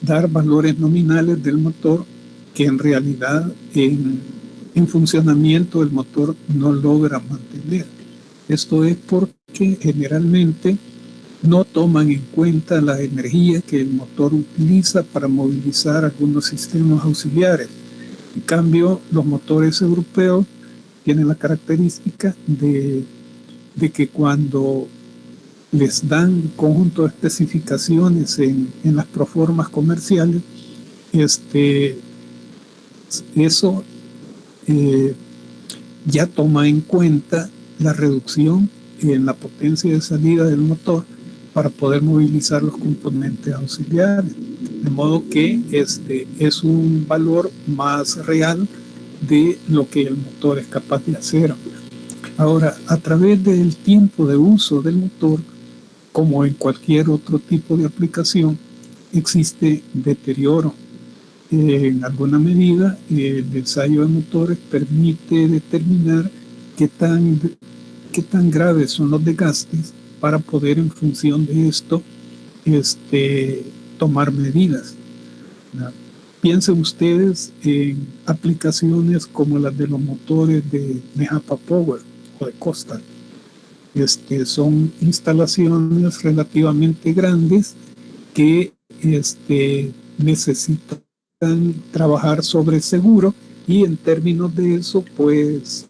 dar valores nominales del motor que en realidad en funcionamiento el motor no logra mantener. Esto es porque generalmente no toman en cuenta la energía que el motor utiliza para movilizar algunos sistemas auxiliares. En cambio, los motores europeos tienen la característica de que cuando les dan un conjunto de especificaciones en las proformas comerciales, eso ya toma en cuenta la reducción en la potencia de salida del motor para poder movilizar los componentes auxiliares. De modo que es un valor más real de lo que el motor es capaz de hacer. Ahora, a través del tiempo de uso del motor, como en cualquier otro tipo de aplicación, existe deterioro. En alguna medida, el ensayo de motores permite determinar qué tan graves son los desgastes para poder, en función de esto, tomar medidas. Piensen ustedes en aplicaciones como las de los motores de Nehapa Power o de Costal. Son instalaciones relativamente grandes que necesitan trabajar sobre seguro, y en términos de eso, pues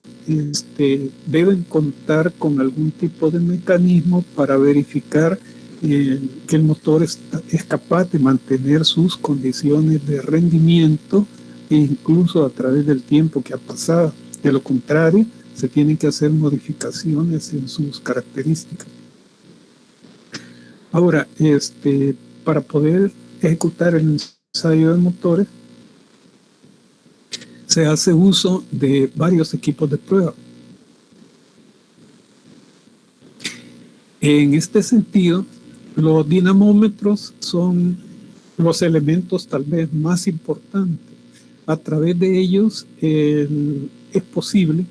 deben contar con algún tipo de mecanismo para verificar que el motor es capaz de mantener sus condiciones de rendimiento, e incluso a través del tiempo que ha pasado. De lo contrario, se tienen que hacer modificaciones en sus características. Ahora, para poder ejecutar el ensayo de motores, se hace uso de varios equipos de prueba. En este sentido, los dinamómetros son los elementos tal vez más importantes. A través de ellos es posible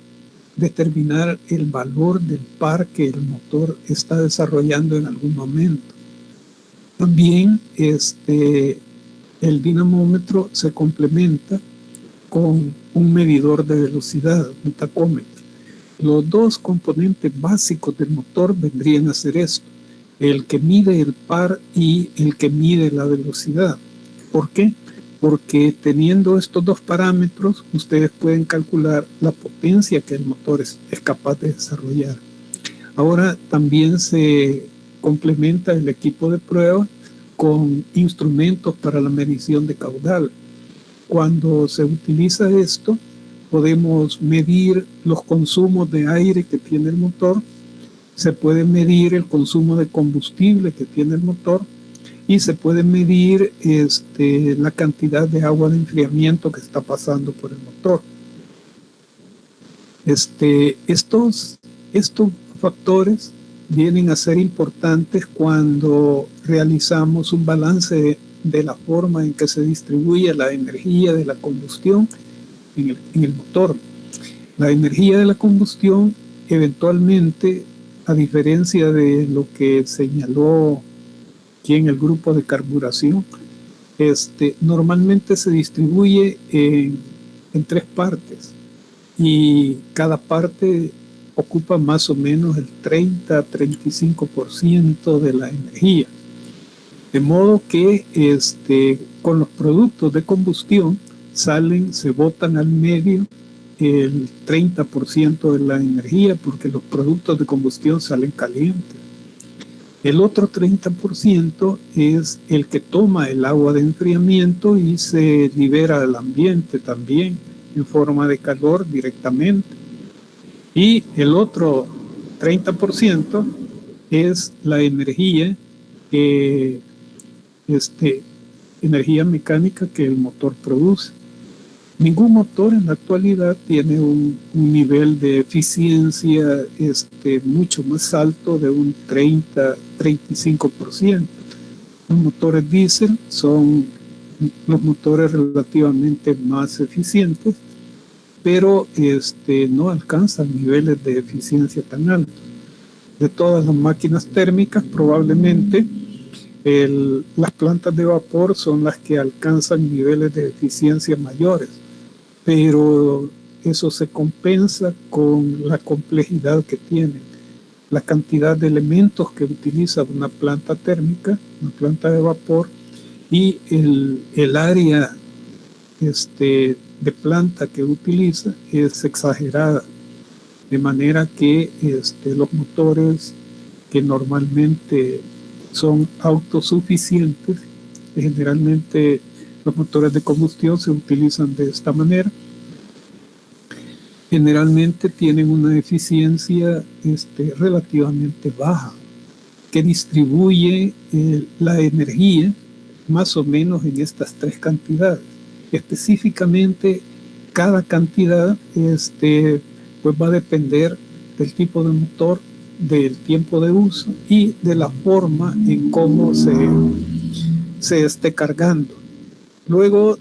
determinar el valor del par que el motor está desarrollando en algún momento. También el dinamómetro se complementa con un medidor de velocidad, un tacómetro. Los dos componentes básicos del motor vendrían a ser esto: el que mide el par y el que mide la velocidad. ¿Por qué? Porque teniendo estos dos parámetros, ustedes pueden calcular la potencia que el motor es capaz de desarrollar. Ahora también se complementa el equipo de prueba con instrumentos para la medición de caudal. Cuando se utiliza esto, podemos medir los consumos de aire que tiene el motor, se puede medir el consumo de combustible que tiene el motor, y se puede medir la cantidad de agua de enfriamiento que está pasando por el motor. Estos factores vienen a ser importantes cuando realizamos un balance de la forma en que se distribuye la energía de la combustión en el motor. La energía de la combustión eventualmente, a diferencia de lo que señaló aquí en el grupo de carburación, normalmente se distribuye en 3 partes y cada parte ocupa más o menos el 30-35% de la energía. De modo que con los productos de combustión se botan al medio el 30% de la energía, porque los productos de combustión salen calientes. El otro 30% es el que toma el agua de enfriamiento y se libera al ambiente también en forma de calor directamente. Y el otro 30% es la energía energía mecánica que el motor produce. Ningún motor en la actualidad tiene un nivel de eficiencia mucho más alto de un 30-35%. Los motores diésel son los motores relativamente más eficientes, pero no alcanzan niveles de eficiencia tan altos. De todas las máquinas térmicas, probablemente las plantas de vapor son las que alcanzan niveles de eficiencia mayores, pero eso se compensa con la complejidad que tienen, la cantidad de elementos que utiliza una planta térmica, una planta de vapor, y el área de planta que utiliza es exagerada, de manera que los motores que normalmente son autosuficientes, generalmente los motores de combustión se utilizan de esta manera, generalmente tienen una eficiencia relativamente baja, que distribuye la energía más o menos en estas 3 cantidades. Específicamente, cada cantidad pues va a depender del tipo de motor, del tiempo de uso y de la forma en cómo se esté cargando. Luego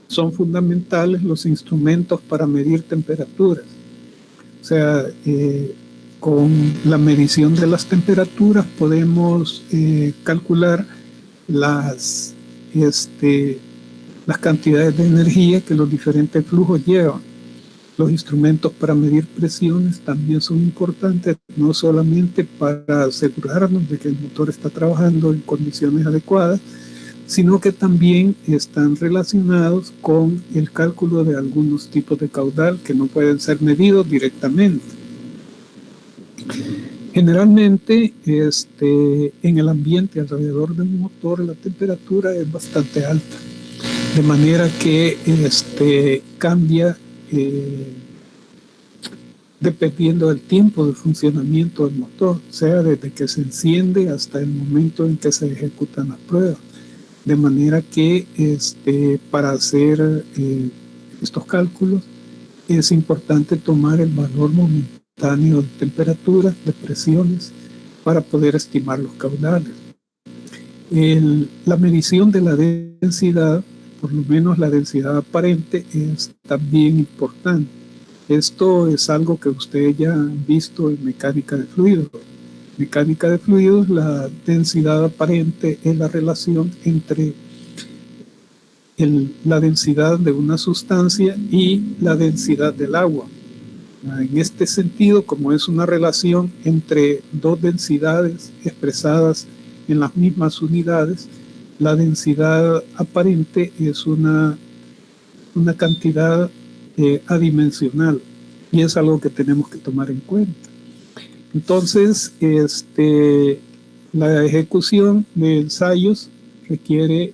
son fundamentales los instrumentos para medir temperaturas. O sea, con la medición de las temperaturas podemos calcular las cantidades de energía que los diferentes flujos llevan. Los instrumentos para medir presiones también son importantes, no solamente para asegurarnos de que el motor está trabajando en condiciones adecuadas, sino que también están relacionados con el cálculo de algunos tipos de caudal que no pueden ser medidos directamente. Generalmente, en el ambiente alrededor de un motor, la temperatura es bastante alta, de manera que cambia dependiendo del tiempo de funcionamiento del motor, sea desde que se enciende hasta el momento en que se ejecutan las pruebas. De manera que para hacer estos cálculos es importante tomar el valor momentáneo de temperaturas, de presiones, para poder estimar los caudales. La medición de la densidad, por lo menos la densidad aparente, es también importante. Esto es algo que ustedes ya han visto en mecánica de fluidos. Mecánica de fluidos, la densidad aparente es la relación entre la densidad de una sustancia y la densidad del agua. En este sentido, como es una relación entre 2 densidades expresadas en las mismas unidades, la densidad aparente es una cantidad adimensional, y es algo que tenemos que tomar en cuenta. Entonces, la ejecución de ensayos requiere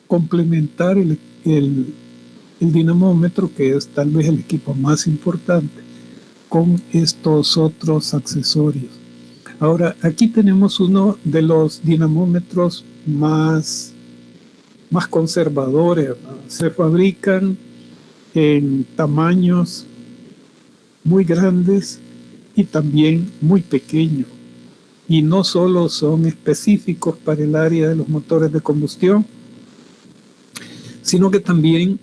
complementar el dinamómetro, que es tal vez el equipo más importante, con estos otros accesorios. Ahora, aquí tenemos uno de los dinamómetros más conservadores, ¿no? Se fabrican en tamaños muy grandes y también muy pequeños. Y no solo son específicos para el área de los motores de combustión, sino que también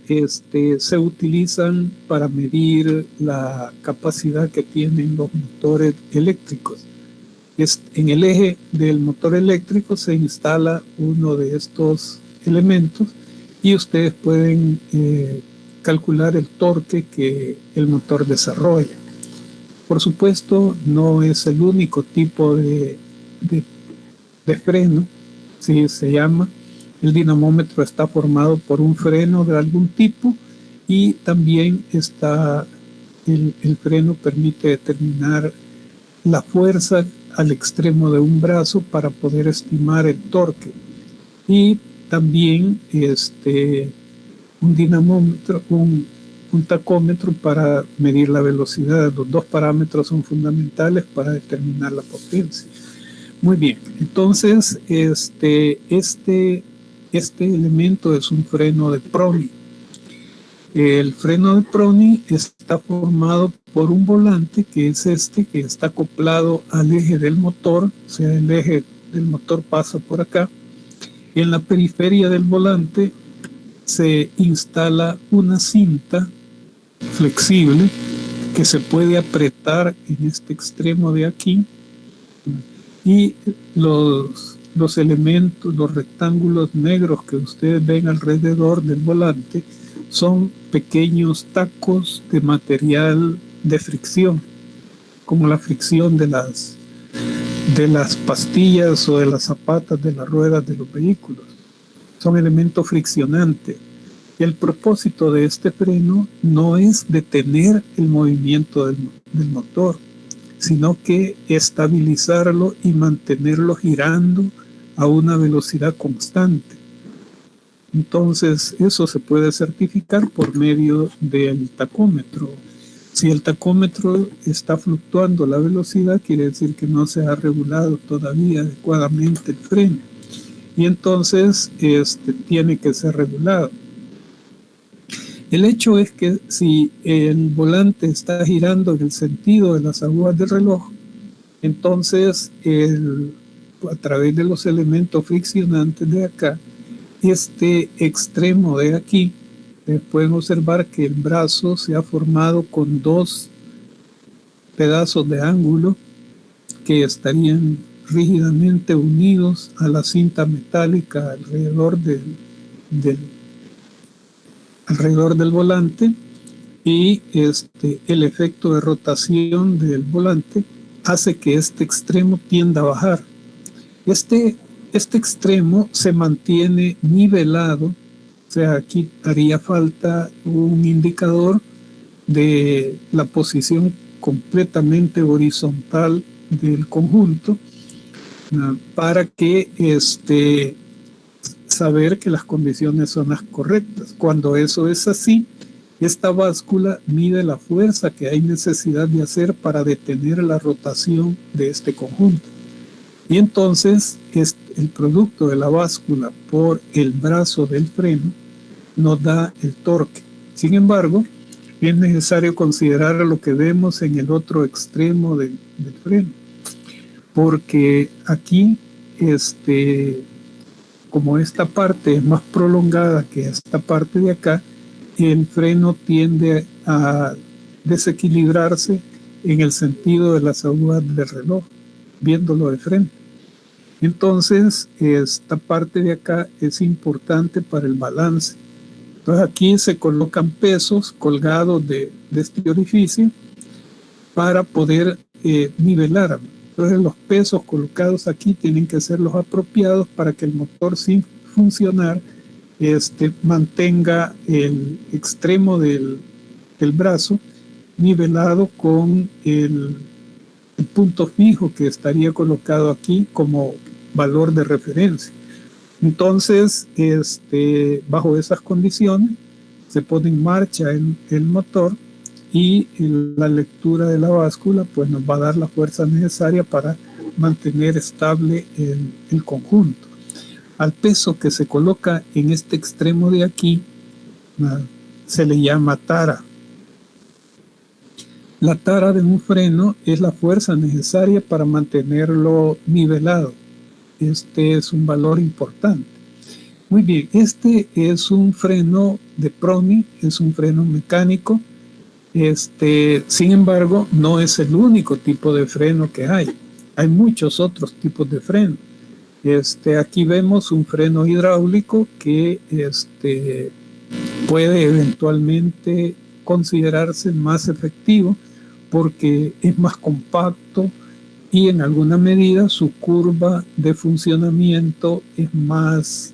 se utilizan para medir la capacidad que tienen los motores eléctricos. En el eje del motor eléctrico se instala uno de estos elementos y ustedes pueden calcular el torque que el motor desarrolla. Por supuesto, no es el único tipo de freno, ¿sí? Se llama. El dinamómetro está formado por un freno de algún tipo y también el freno permite determinar la fuerza al extremo de un brazo para poder estimar el torque. Y también un dinamómetro, un tacómetro para medir la velocidad. Los dos parámetros son fundamentales para determinar la potencia. Muy bien, entonces este elemento es un freno de Prony. El freno de Prony está formado por un volante que es que está acoplado al eje del motor, o sea, el eje del motor pasa por acá. Y en la periferia del volante se instala una cinta flexible que se puede apretar en este extremo de aquí, y los elementos, los rectángulos negros que ustedes ven alrededor del volante son pequeños tacos de material de fricción, como la fricción de las pastillas o de las zapatas de las ruedas de los vehículos. Son elementos friccionantes. El propósito de este freno no es detener el movimiento del motor, sino que estabilizarlo y mantenerlo girando a una velocidad constante. Entonces, eso se puede certificar por medio del tacómetro. Si el tacómetro está fluctuando la velocidad, quiere decir que no se ha regulado todavía adecuadamente el freno. Y entonces tiene que ser regulado. El hecho es que si el volante está girando en el sentido de las agujas del reloj, entonces a través de los elementos friccionantes de acá, este extremo de aquí, pueden observar que el brazo se ha formado con dos pedazos de ángulo que estarían rígidamente unidos a la cinta metálica alrededor del volante, y el efecto de rotación del volante hace que este extremo tienda a bajar. Este extremo se mantiene nivelado, o sea, aquí haría falta un indicador de la posición completamente horizontal del conjunto para que saber que las condiciones son las correctas. Cuando eso es así, esta báscula mide la fuerza que hay necesidad de hacer para detener la rotación de este conjunto. Y entonces el producto de la báscula por el brazo del freno nos da el torque. Sin embargo, es necesario considerar lo que vemos en el otro extremo del freno, porque aquí como esta parte es más prolongada que esta parte de acá, el freno tiende a desequilibrarse en el sentido de las agujas del reloj, viéndolo de frente. Entonces, esta parte de acá es importante para el balance. Entonces, aquí se colocan pesos colgados de este orificio para poder nivelar. Entonces, los pesos colocados aquí tienen que ser los apropiados para que el motor, sin funcionar, mantenga el extremo del brazo nivelado con el punto fijo que estaría colocado aquí como valor de referencia. Entonces, bajo esas condiciones, se pone en marcha el motor, y la lectura de la báscula pues nos va a dar la fuerza necesaria para mantener estable el conjunto. Al peso que se coloca en este extremo de aquí se le llama tara. La tara de un freno es la fuerza necesaria para mantenerlo nivelado. Este es un valor importante. Muy bien, este es un freno de Prony, es un freno mecánico. Sin embargo, no es el único tipo de freno que hay. Hay muchos otros tipos de freno. Aquí vemos un freno hidráulico que puede eventualmente considerarse más efectivo porque es más compacto y en alguna medida su curva de funcionamiento es más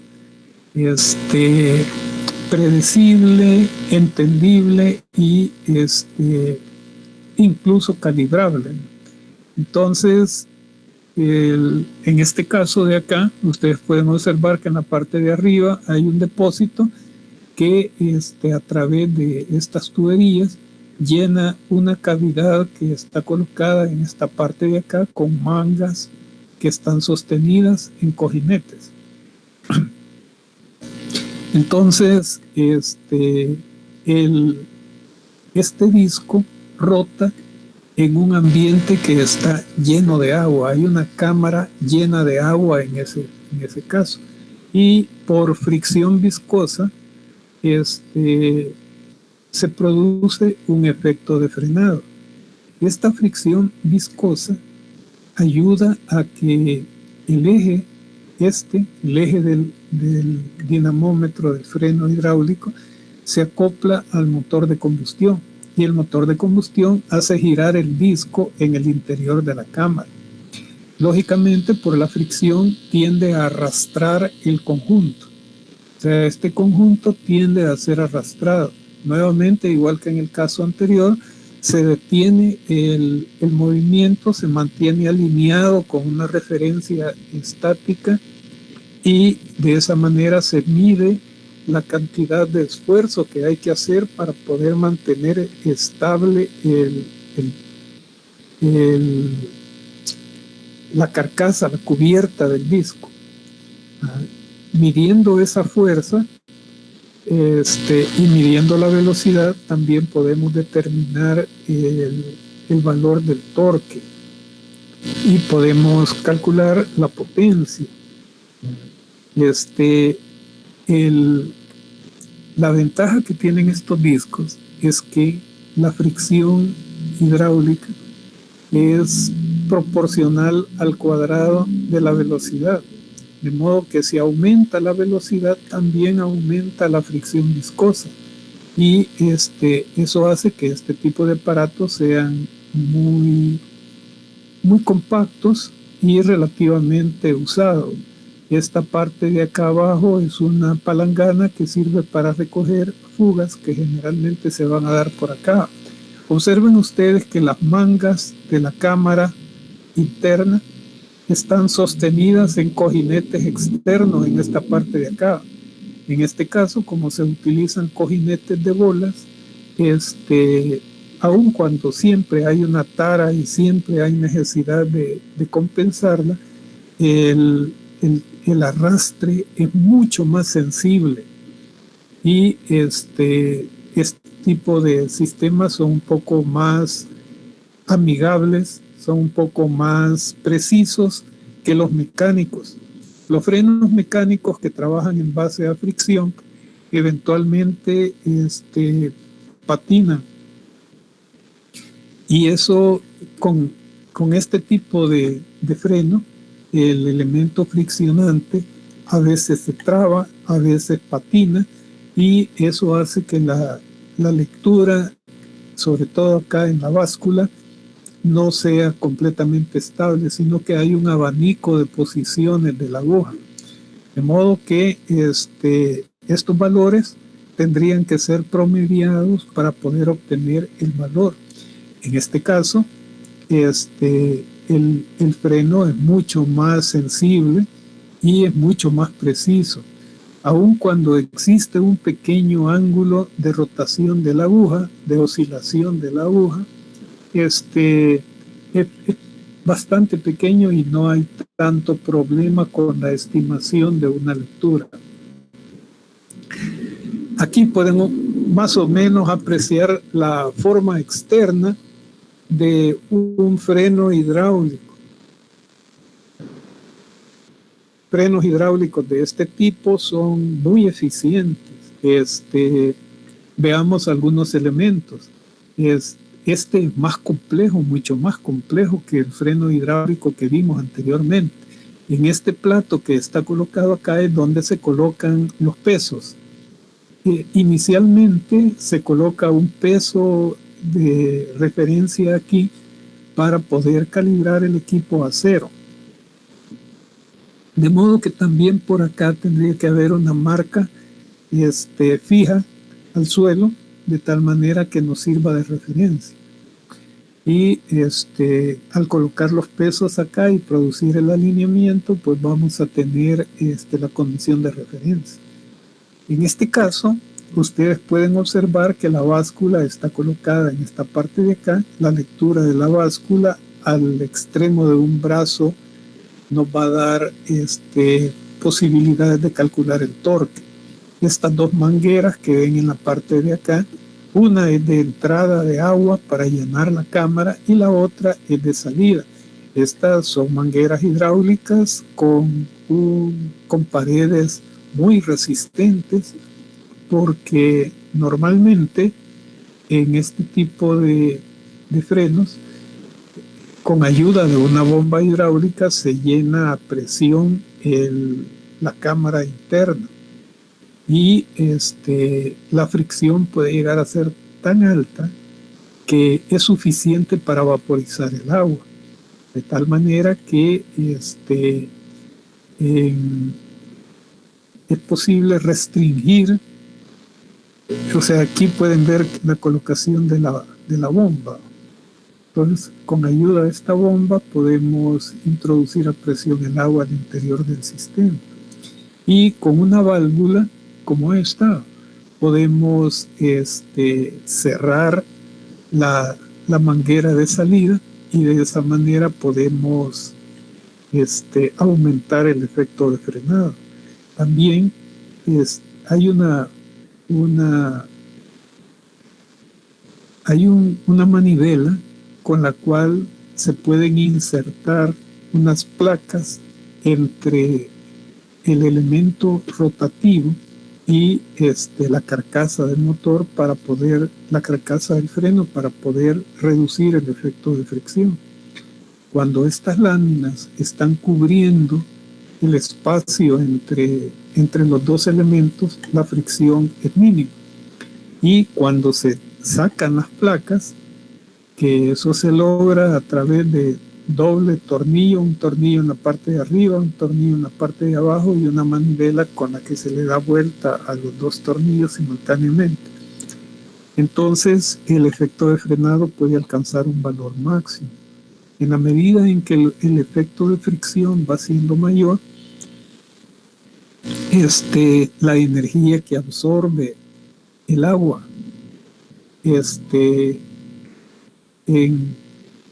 predecible, entendible y incluso calibrable. Entonces, en este caso de acá, ustedes pueden observar que en la parte de arriba hay un depósito que a través de estas tuberías llena una cavidad que está colocada en esta parte de acá con mangas que están sostenidas en cojinetes. Entonces, este disco rota en un ambiente que está lleno de agua. Hay una cámara llena de agua en ese caso. Y por fricción viscosa, se produce un efecto de frenado. Esta fricción viscosa ayuda a que el eje del dinamómetro del freno hidráulico se acopla al motor de combustión y el motor de combustión hace girar el disco en el interior de la cámara. Lógicamente, por la fricción tiende a arrastrar el conjunto. O sea, este conjunto tiende a ser arrastrado. Nuevamente, igual que en el caso anterior, se detiene el movimiento, se mantiene alineado con una referencia estática y de esa manera se mide la cantidad de esfuerzo que hay que hacer para poder mantener estable la carcasa, la cubierta del disco. Midiendo esa fuerza y midiendo la velocidad, también podemos determinar el valor del torque y podemos calcular la potencia. La ventaja que tienen estos discos es que la fricción hidráulica es proporcional al cuadrado de la velocidad. De modo que si aumenta la velocidad, también aumenta la fricción viscosa. Y eso hace que este tipo de aparatos sean muy, muy compactos y relativamente usados. Esta parte de acá abajo es una palangana que sirve para recoger fugas que generalmente se van a dar por acá. Observen ustedes que las mangas de la cámara interna están sostenidas en cojinetes externos en esta parte de acá. En este caso, como se utilizan cojinetes de bolas, aun cuando siempre hay una tara y siempre hay necesidad de compensarla, el arrastre es mucho más sensible y este tipo de sistemas son un poco más amigables, son un poco más precisos que los mecánicos. Los frenos mecánicos que trabajan en base a fricción eventualmente patinan. Y eso con este tipo de freno, el elemento friccionante a veces se traba, a veces patina, y eso hace que la lectura, sobre todo acá en la báscula, no sea completamente estable, sino que hay un abanico de posiciones de la aguja. De modo que estos valores tendrían que ser promediados para poder obtener el valor. En este caso, el freno es mucho más sensible y es mucho más preciso. Aun cuando existe un pequeño ángulo de rotación de la aguja, de oscilación de la aguja, es bastante pequeño y no hay tanto problema con la estimación de una lectura. Aquí podemos más o menos apreciar la forma externa de un freno hidráulico. Frenos hidráulicos de este tipo son muy eficientes. Veamos algunos elementos. Este es más complejo, mucho más complejo que el freno hidráulico que vimos anteriormente. En este plato que está colocado acá es donde se colocan los pesos. Inicialmente se coloca un peso de referencia aquí para poder calibrar el equipo a cero. De modo que también por acá tendría que haber una marca fija al suelo, de tal manera que nos sirva de referencia. Y al colocar los pesos acá y producir el alineamiento, pues vamos a tener la condición de referencia. En este caso, ustedes pueden observar que la báscula está colocada en esta parte de acá. La lectura de la báscula al extremo de un brazo nos va a dar posibilidades de calcular el torque. Estas dos mangueras que ven en la parte de acá, una es de entrada de agua para llenar la cámara y la otra es de salida. Estas son mangueras hidráulicas con paredes muy resistentes, porque normalmente en este tipo de frenos, con ayuda de una bomba hidráulica se llena a presión la cámara interna, y la fricción puede llegar a ser tan alta que es suficiente para vaporizar el agua, de tal manera que es posible restringir. O sea, aquí pueden ver la colocación de la bomba. Entonces, con ayuda de esta bomba podemos introducir a presión el agua al interior del sistema. Y con una válvula como esta podemos cerrar la manguera de salida, y de esa manera podemos aumentar el efecto de frenado. También hay una manivela con la cual se pueden insertar unas placas entre el elemento rotativo y la carcasa del motor, la carcasa del freno, para poder reducir el efecto de fricción. Cuando estas láminas están cubriendo el espacio entre los dos elementos, la fricción es mínima. Y cuando se sacan las placas, que eso se logra a través de doble tornillo, un tornillo en la parte de arriba, un tornillo en la parte de abajo y una manivela con la que se le da vuelta a los dos tornillos simultáneamente. Entonces el efecto de frenado puede alcanzar un valor máximo. En la medida en que el efecto de fricción va siendo mayor, la energía que absorbe el agua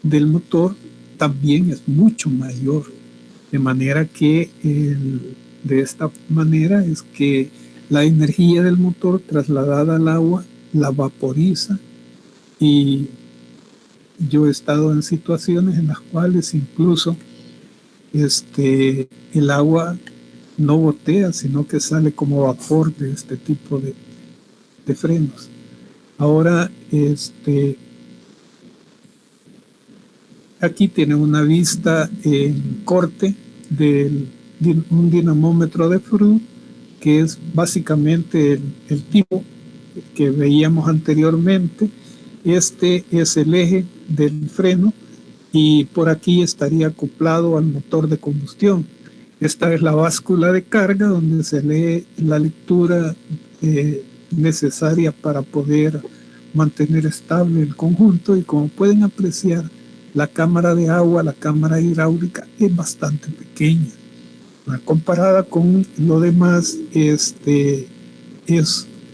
del motor también es mucho mayor, de manera que de esta manera es que la energía del motor trasladada al agua la vaporiza. Y yo he estado en situaciones en las cuales incluso el agua no gotea, sino que sale como vapor de este tipo de frenos. Ahora aquí tienen una vista en corte de un dinamómetro de Froude, que es básicamente el tipo que veíamos anteriormente. Este es el eje del freno y por aquí estaría acoplado al motor de combustión. Esta es la báscula de carga donde se lee la lectura necesaria para poder mantener estable el conjunto, y como pueden apreciar, la cámara de agua, la cámara hidráulica, es bastante pequeña. Comparada con lo demás, es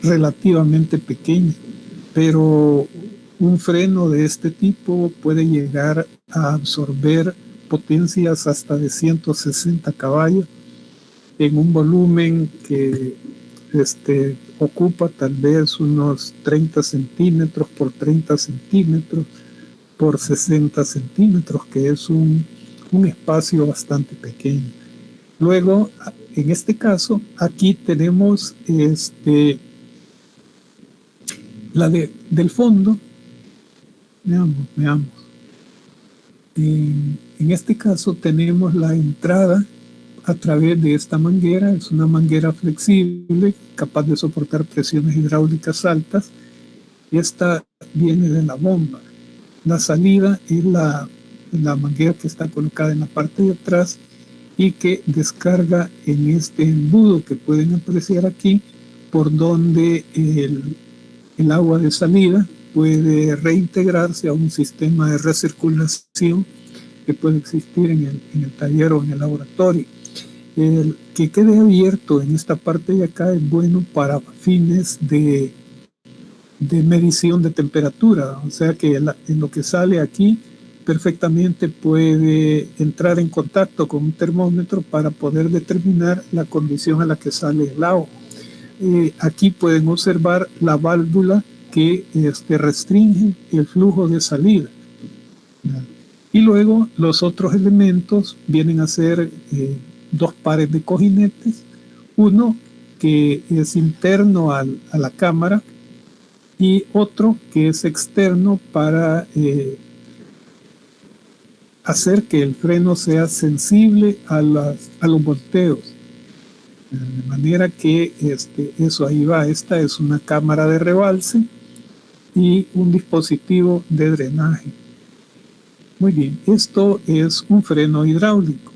relativamente pequeña, pero un freno de este tipo puede llegar a absorber potencias hasta de 160 caballos en un volumen que ocupa tal vez unos 30 centímetros por 30 centímetros por 60 centímetros, que es un espacio bastante pequeño. Luego, en este caso, aquí tenemos del fondo. Veamos. En este caso tenemos la entrada a través de esta manguera. Es una manguera flexible, capaz de soportar presiones hidráulicas altas. Esta viene de la bomba. La salida es la manguera que está colocada en la parte de atrás y que descarga en este embudo que pueden apreciar aquí, por donde el agua de salida puede reintegrarse a un sistema de recirculación que puede existir en el taller o en el laboratorio. El que quede abierto en esta parte de acá es bueno para fines de medición de temperatura, o sea que en lo que sale aquí perfectamente puede entrar en contacto con un termómetro para poder determinar la condición a la que sale el agua. Aquí pueden observar la válvula que restringe el flujo de salida. Y luego los otros elementos vienen a ser dos pares de cojinetes, uno que es interno a la cámara y otro que es externo para hacer que el freno sea sensible a los volteos. De manera que eso ahí va. Esta es una cámara de rebalse y un dispositivo de drenaje. Muy bien, esto es un freno hidráulico.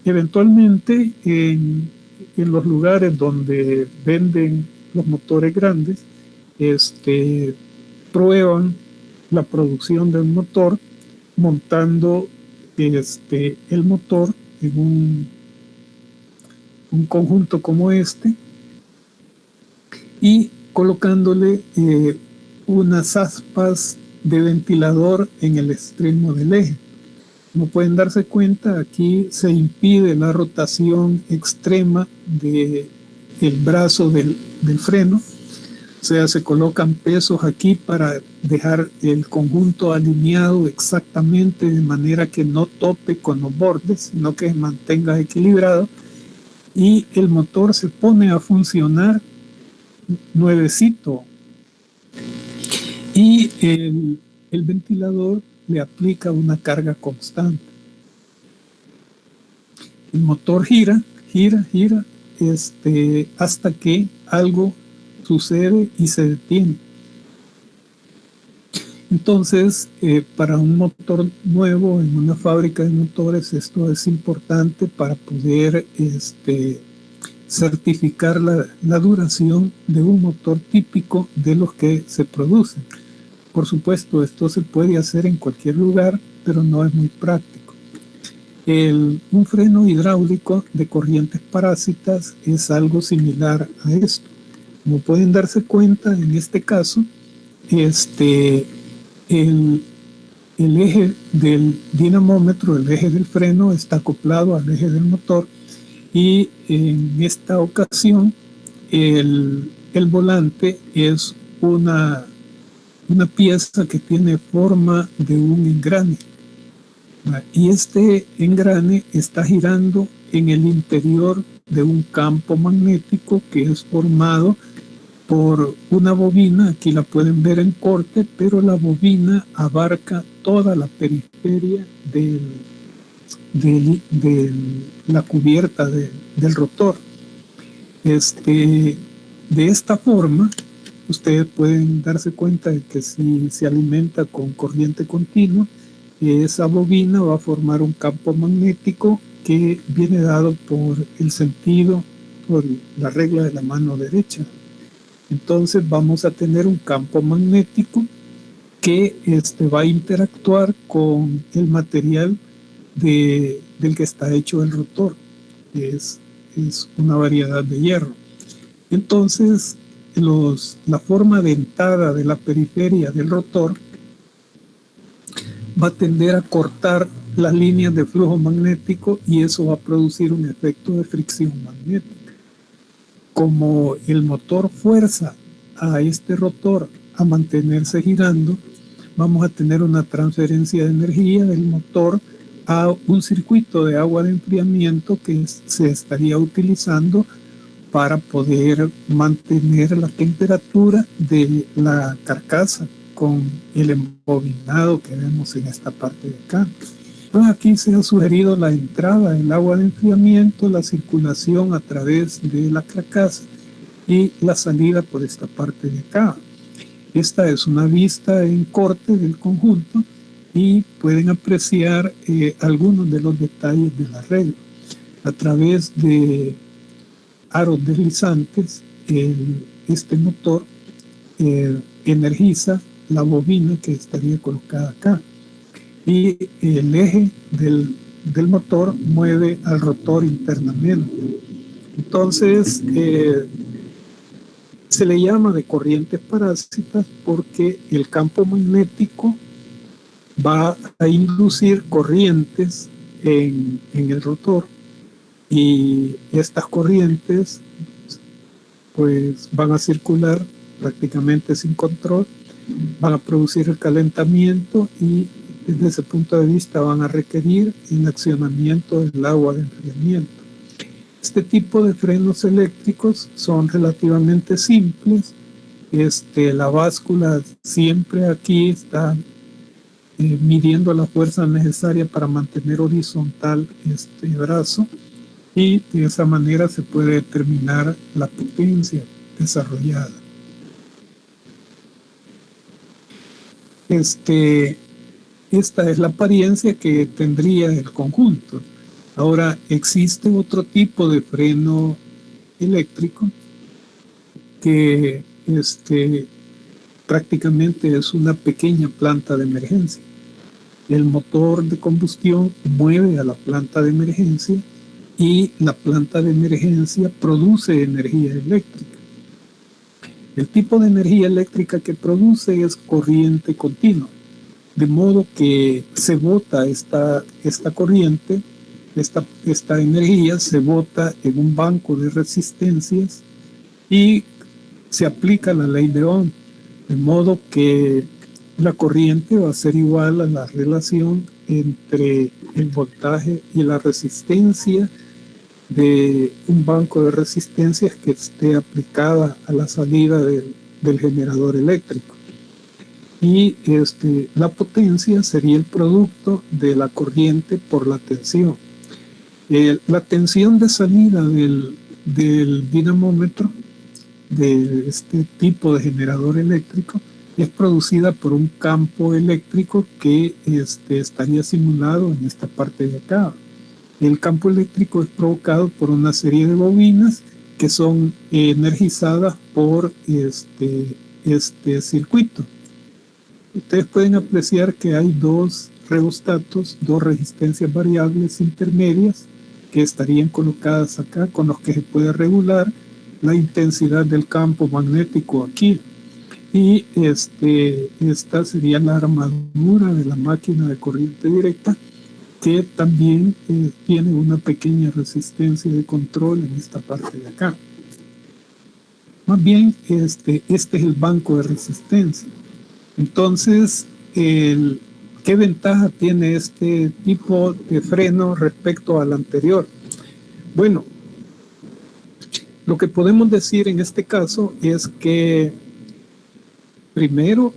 Eventualmente en los lugares donde venden los motores grandes, prueban la producción del motor montando el motor en un conjunto como este y colocándole unas aspas de ventilador en el extremo del eje. Como pueden darse cuenta, aquí se impide la rotación extrema del brazo del freno. O sea, se colocan pesos aquí para dejar el conjunto alineado exactamente de manera que no tope con los bordes, sino que se mantenga equilibrado. Y el motor se pone a funcionar nuevecito. Y el ventilador le aplica una carga constante. El motor gira hasta que algo sucede y se detiene. Entonces, para un motor nuevo en una fábrica de motores, esto es importante para poder certificar la duración de un motor típico de los que se producen. Por supuesto, esto se puede hacer en cualquier lugar, pero no es muy práctico. Un freno hidráulico de corrientes parásitas es algo similar a esto. Como pueden darse cuenta, en este caso, el eje del dinamómetro, el eje del freno, está acoplado al eje del motor y en esta ocasión el volante es una pieza que tiene forma de un engrane. Y este engrane está girando en el interior de un campo magnético que es formado por una bobina. Aquí la pueden ver en corte, pero la bobina abarca toda la periferia de la cubierta del rotor. De esta forma, ustedes pueden darse cuenta de que si se alimenta con corriente continua, esa bobina va a formar un campo magnético que viene dado por el sentido, por la regla de la mano derecha. Entonces vamos a tener un campo magnético que va a interactuar con el material del que está hecho el rotor, que es una variedad de hierro. Entonces la forma dentada de la periferia del rotor va a tender a cortar las líneas de flujo magnético y eso va a producir un efecto de fricción magnética. Como el motor fuerza a este rotor a mantenerse girando, vamos a tener una transferencia de energía del motor a un circuito de agua de enfriamiento que se estaría utilizando para poder mantener la temperatura de la carcasa con el embobinado que vemos en esta parte de acá. Entonces aquí se ha sugerido la entrada del agua de enfriamiento, la circulación a través de la carcasa y la salida por esta parte de acá. Esta es una vista en corte del conjunto y pueden apreciar algunos de los detalles del arreglo. A través de aros deslizantes, este motor energiza la bobina que estaría colocada acá. Y el eje del motor mueve al rotor internamente. Entonces, se le llama de corrientes parásitas porque el campo magnético va a inducir corrientes en el rotor, y estas corrientes pues van a circular prácticamente sin control, van a producir el calentamiento y desde ese punto de vista van a requerir el accionamiento del agua de enfriamiento. Este tipo de frenos eléctricos son relativamente simples. La báscula siempre aquí está midiendo la fuerza necesaria para mantener horizontal este brazo, y de esa manera se puede determinar la potencia desarrollada. Esta es la apariencia que tendría el conjunto. Ahora, existe otro tipo de freno eléctrico que prácticamente es una pequeña planta de emergencia. El motor de combustión mueve a la planta de emergencia y la planta de emergencia produce energía eléctrica. El tipo de energía eléctrica que produce es corriente continua, de modo que se bota esta corriente, esta energía se bota en un banco de resistencias y se aplica la ley de Ohm, de modo que la corriente va a ser igual a la relación entre el voltaje y la resistencia de un banco de resistencias que esté aplicada a la salida del generador eléctrico. Y la potencia sería el producto de la corriente por la tensión. La tensión de salida del dinamómetro de este tipo de generador eléctrico es producida por un campo eléctrico que estaría simulado en esta parte de acá. El campo eléctrico es provocado por una serie de bobinas que son energizadas por este circuito. Ustedes pueden apreciar que hay dos rheostatos, dos resistencias variables intermedias que estarían colocadas acá, con los que se puede regular la intensidad del campo magnético aquí. Y esta sería la armadura de la máquina de corriente directa, que también tiene una pequeña resistencia de control en esta parte de acá. Más bien, este es el banco de resistencia. Entonces, ¿qué ventaja tiene este tipo de freno respecto al anterior? Bueno, lo que podemos decir en este caso es que, primero,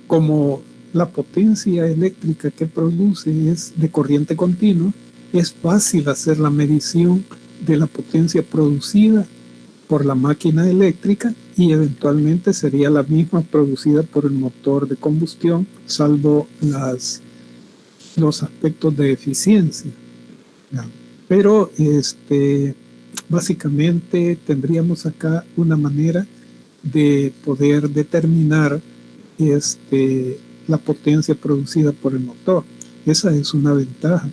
como la potencia eléctrica que produce es de corriente continua, es fácil hacer la medición de la potencia producida por la máquina eléctrica y eventualmente sería la misma producida por el motor de combustión, salvo los aspectos de eficiencia. Pero básicamente tendríamos acá una manera de poder determinar la potencia producida por el motor. Esa es una ventaja.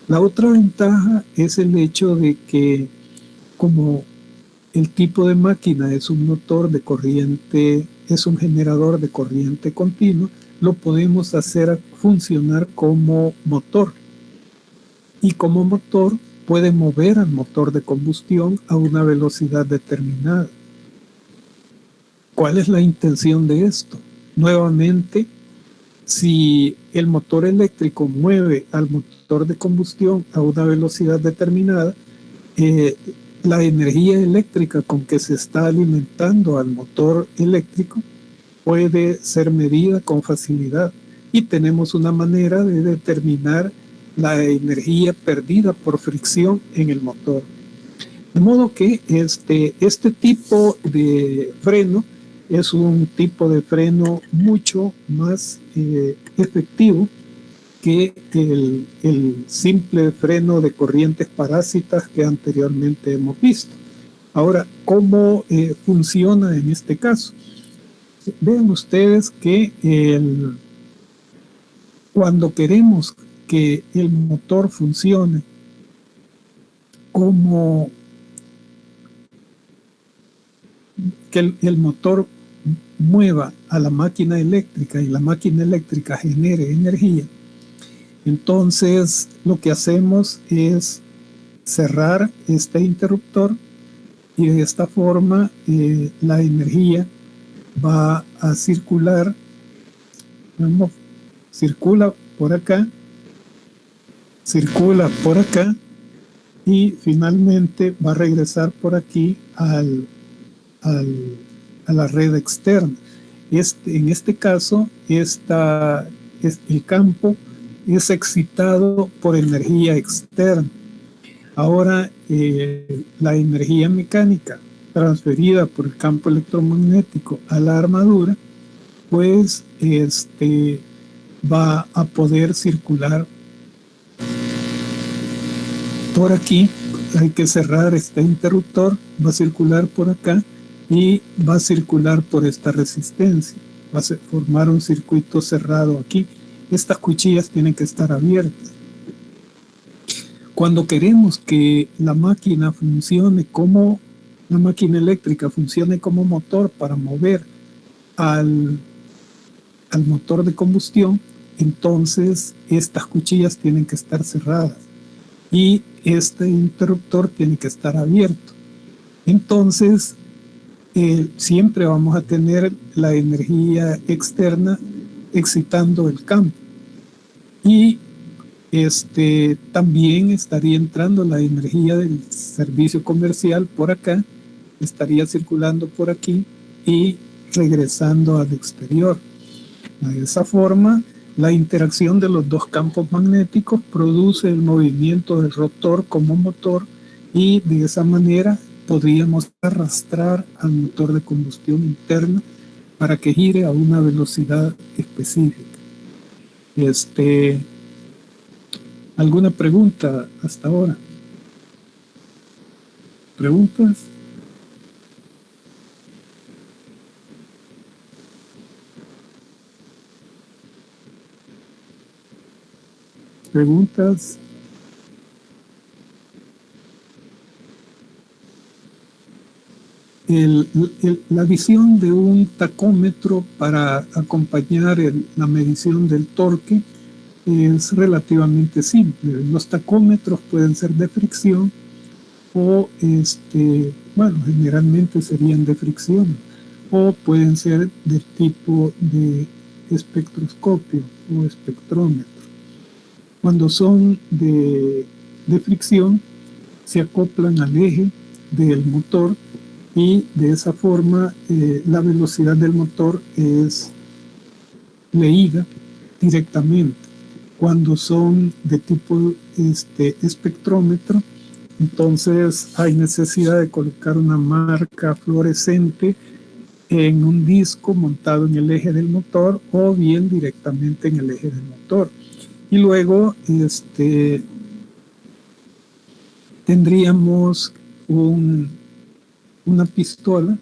La otra ventaja es el hecho de que, como el tipo de máquina es un motor de corriente, es un generador de corriente continua, lo podemos hacer funcionar como motor. Y como motor puede mover al motor de combustión a una velocidad determinada. ¿Cuál es la intención de esto? Nuevamente, si el motor eléctrico mueve al motor de combustión a una velocidad determinada, la energía eléctrica con que se está alimentando al motor eléctrico puede ser medida con facilidad y tenemos una manera de determinar la energía perdida por fricción en el motor. De modo que este tipo de freno es un tipo de freno mucho más efectivo que el simple freno de corrientes parásitas que anteriormente hemos visto. Ahora, ¿cómo funciona en este caso? Vean ustedes que cuando queremos que el motor funcione como que el motor mueva a la máquina eléctrica y la máquina eléctrica genere energía, entonces lo que hacemos es cerrar este interruptor y de esta forma la energía va a circular, circula por acá y finalmente va a regresar por aquí a la red externa. En este caso, el campo es excitado por energía externa. Ahora, la energía mecánica transferida por el campo electromagnético a la armadura, pues va a poder circular por aquí. Hay que cerrar este interruptor, va a circular por acá y va a circular por esta resistencia. Va a formar un circuito cerrado aquí. Estas cuchillas tienen que estar abiertas. Cuando queremos que la máquina funcione como la máquina eléctrica funcione como motor para mover al motor de combustión, entonces estas cuchillas tienen que estar cerradas y este interruptor tiene que estar abierto. Entonces, siempre vamos a tener la energía externa excitando el campo. Y también estaría entrando la energía del servicio comercial por acá, estaría circulando por aquí y regresando al exterior. De esa forma, la interacción de los dos campos magnéticos produce el movimiento del rotor como motor y de esa manera podríamos arrastrar al motor de combustión interna para que gire a una velocidad específica. ¿Alguna pregunta hasta ahora? ¿Preguntas? ¿Preguntas? La visión de un tacómetro para acompañar la medición del torque es relativamente simple. Los tacómetros pueden ser de fricción o, generalmente serían de fricción o pueden ser del tipo de espectroscopio o espectrómetro. Cuando son de fricción, se acoplan al eje del motor y de esa forma la velocidad del motor es leída directamente. Cuando son de tipo espectrómetro, entonces hay necesidad de colocar una marca fluorescente en un disco montado en el eje del motor o bien directamente en el eje del motor. Y luego tendríamos una pistola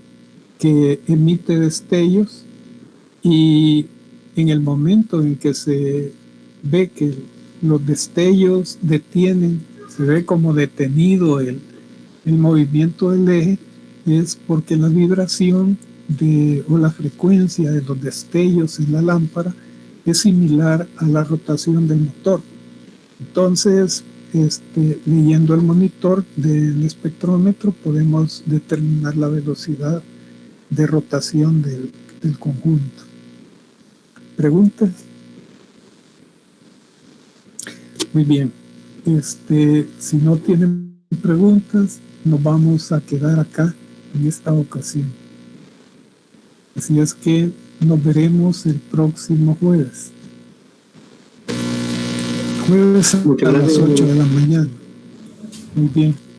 que emite destellos y en el momento en que se ve que los destellos detienen, se ve como detenido el movimiento del eje, es porque la vibración o la frecuencia de los destellos en la lámpara es similar a la rotación del motor. Entonces, leyendo el monitor del espectrómetro podemos determinar la velocidad de rotación del conjunto. ¿Preguntas? Muy bien. Si no tienen preguntas, nos vamos a quedar acá en esta ocasión. Así es que nos veremos el próximo jueves. Jueves a Muchas las gracias. 8 de la mañana. Muy bien.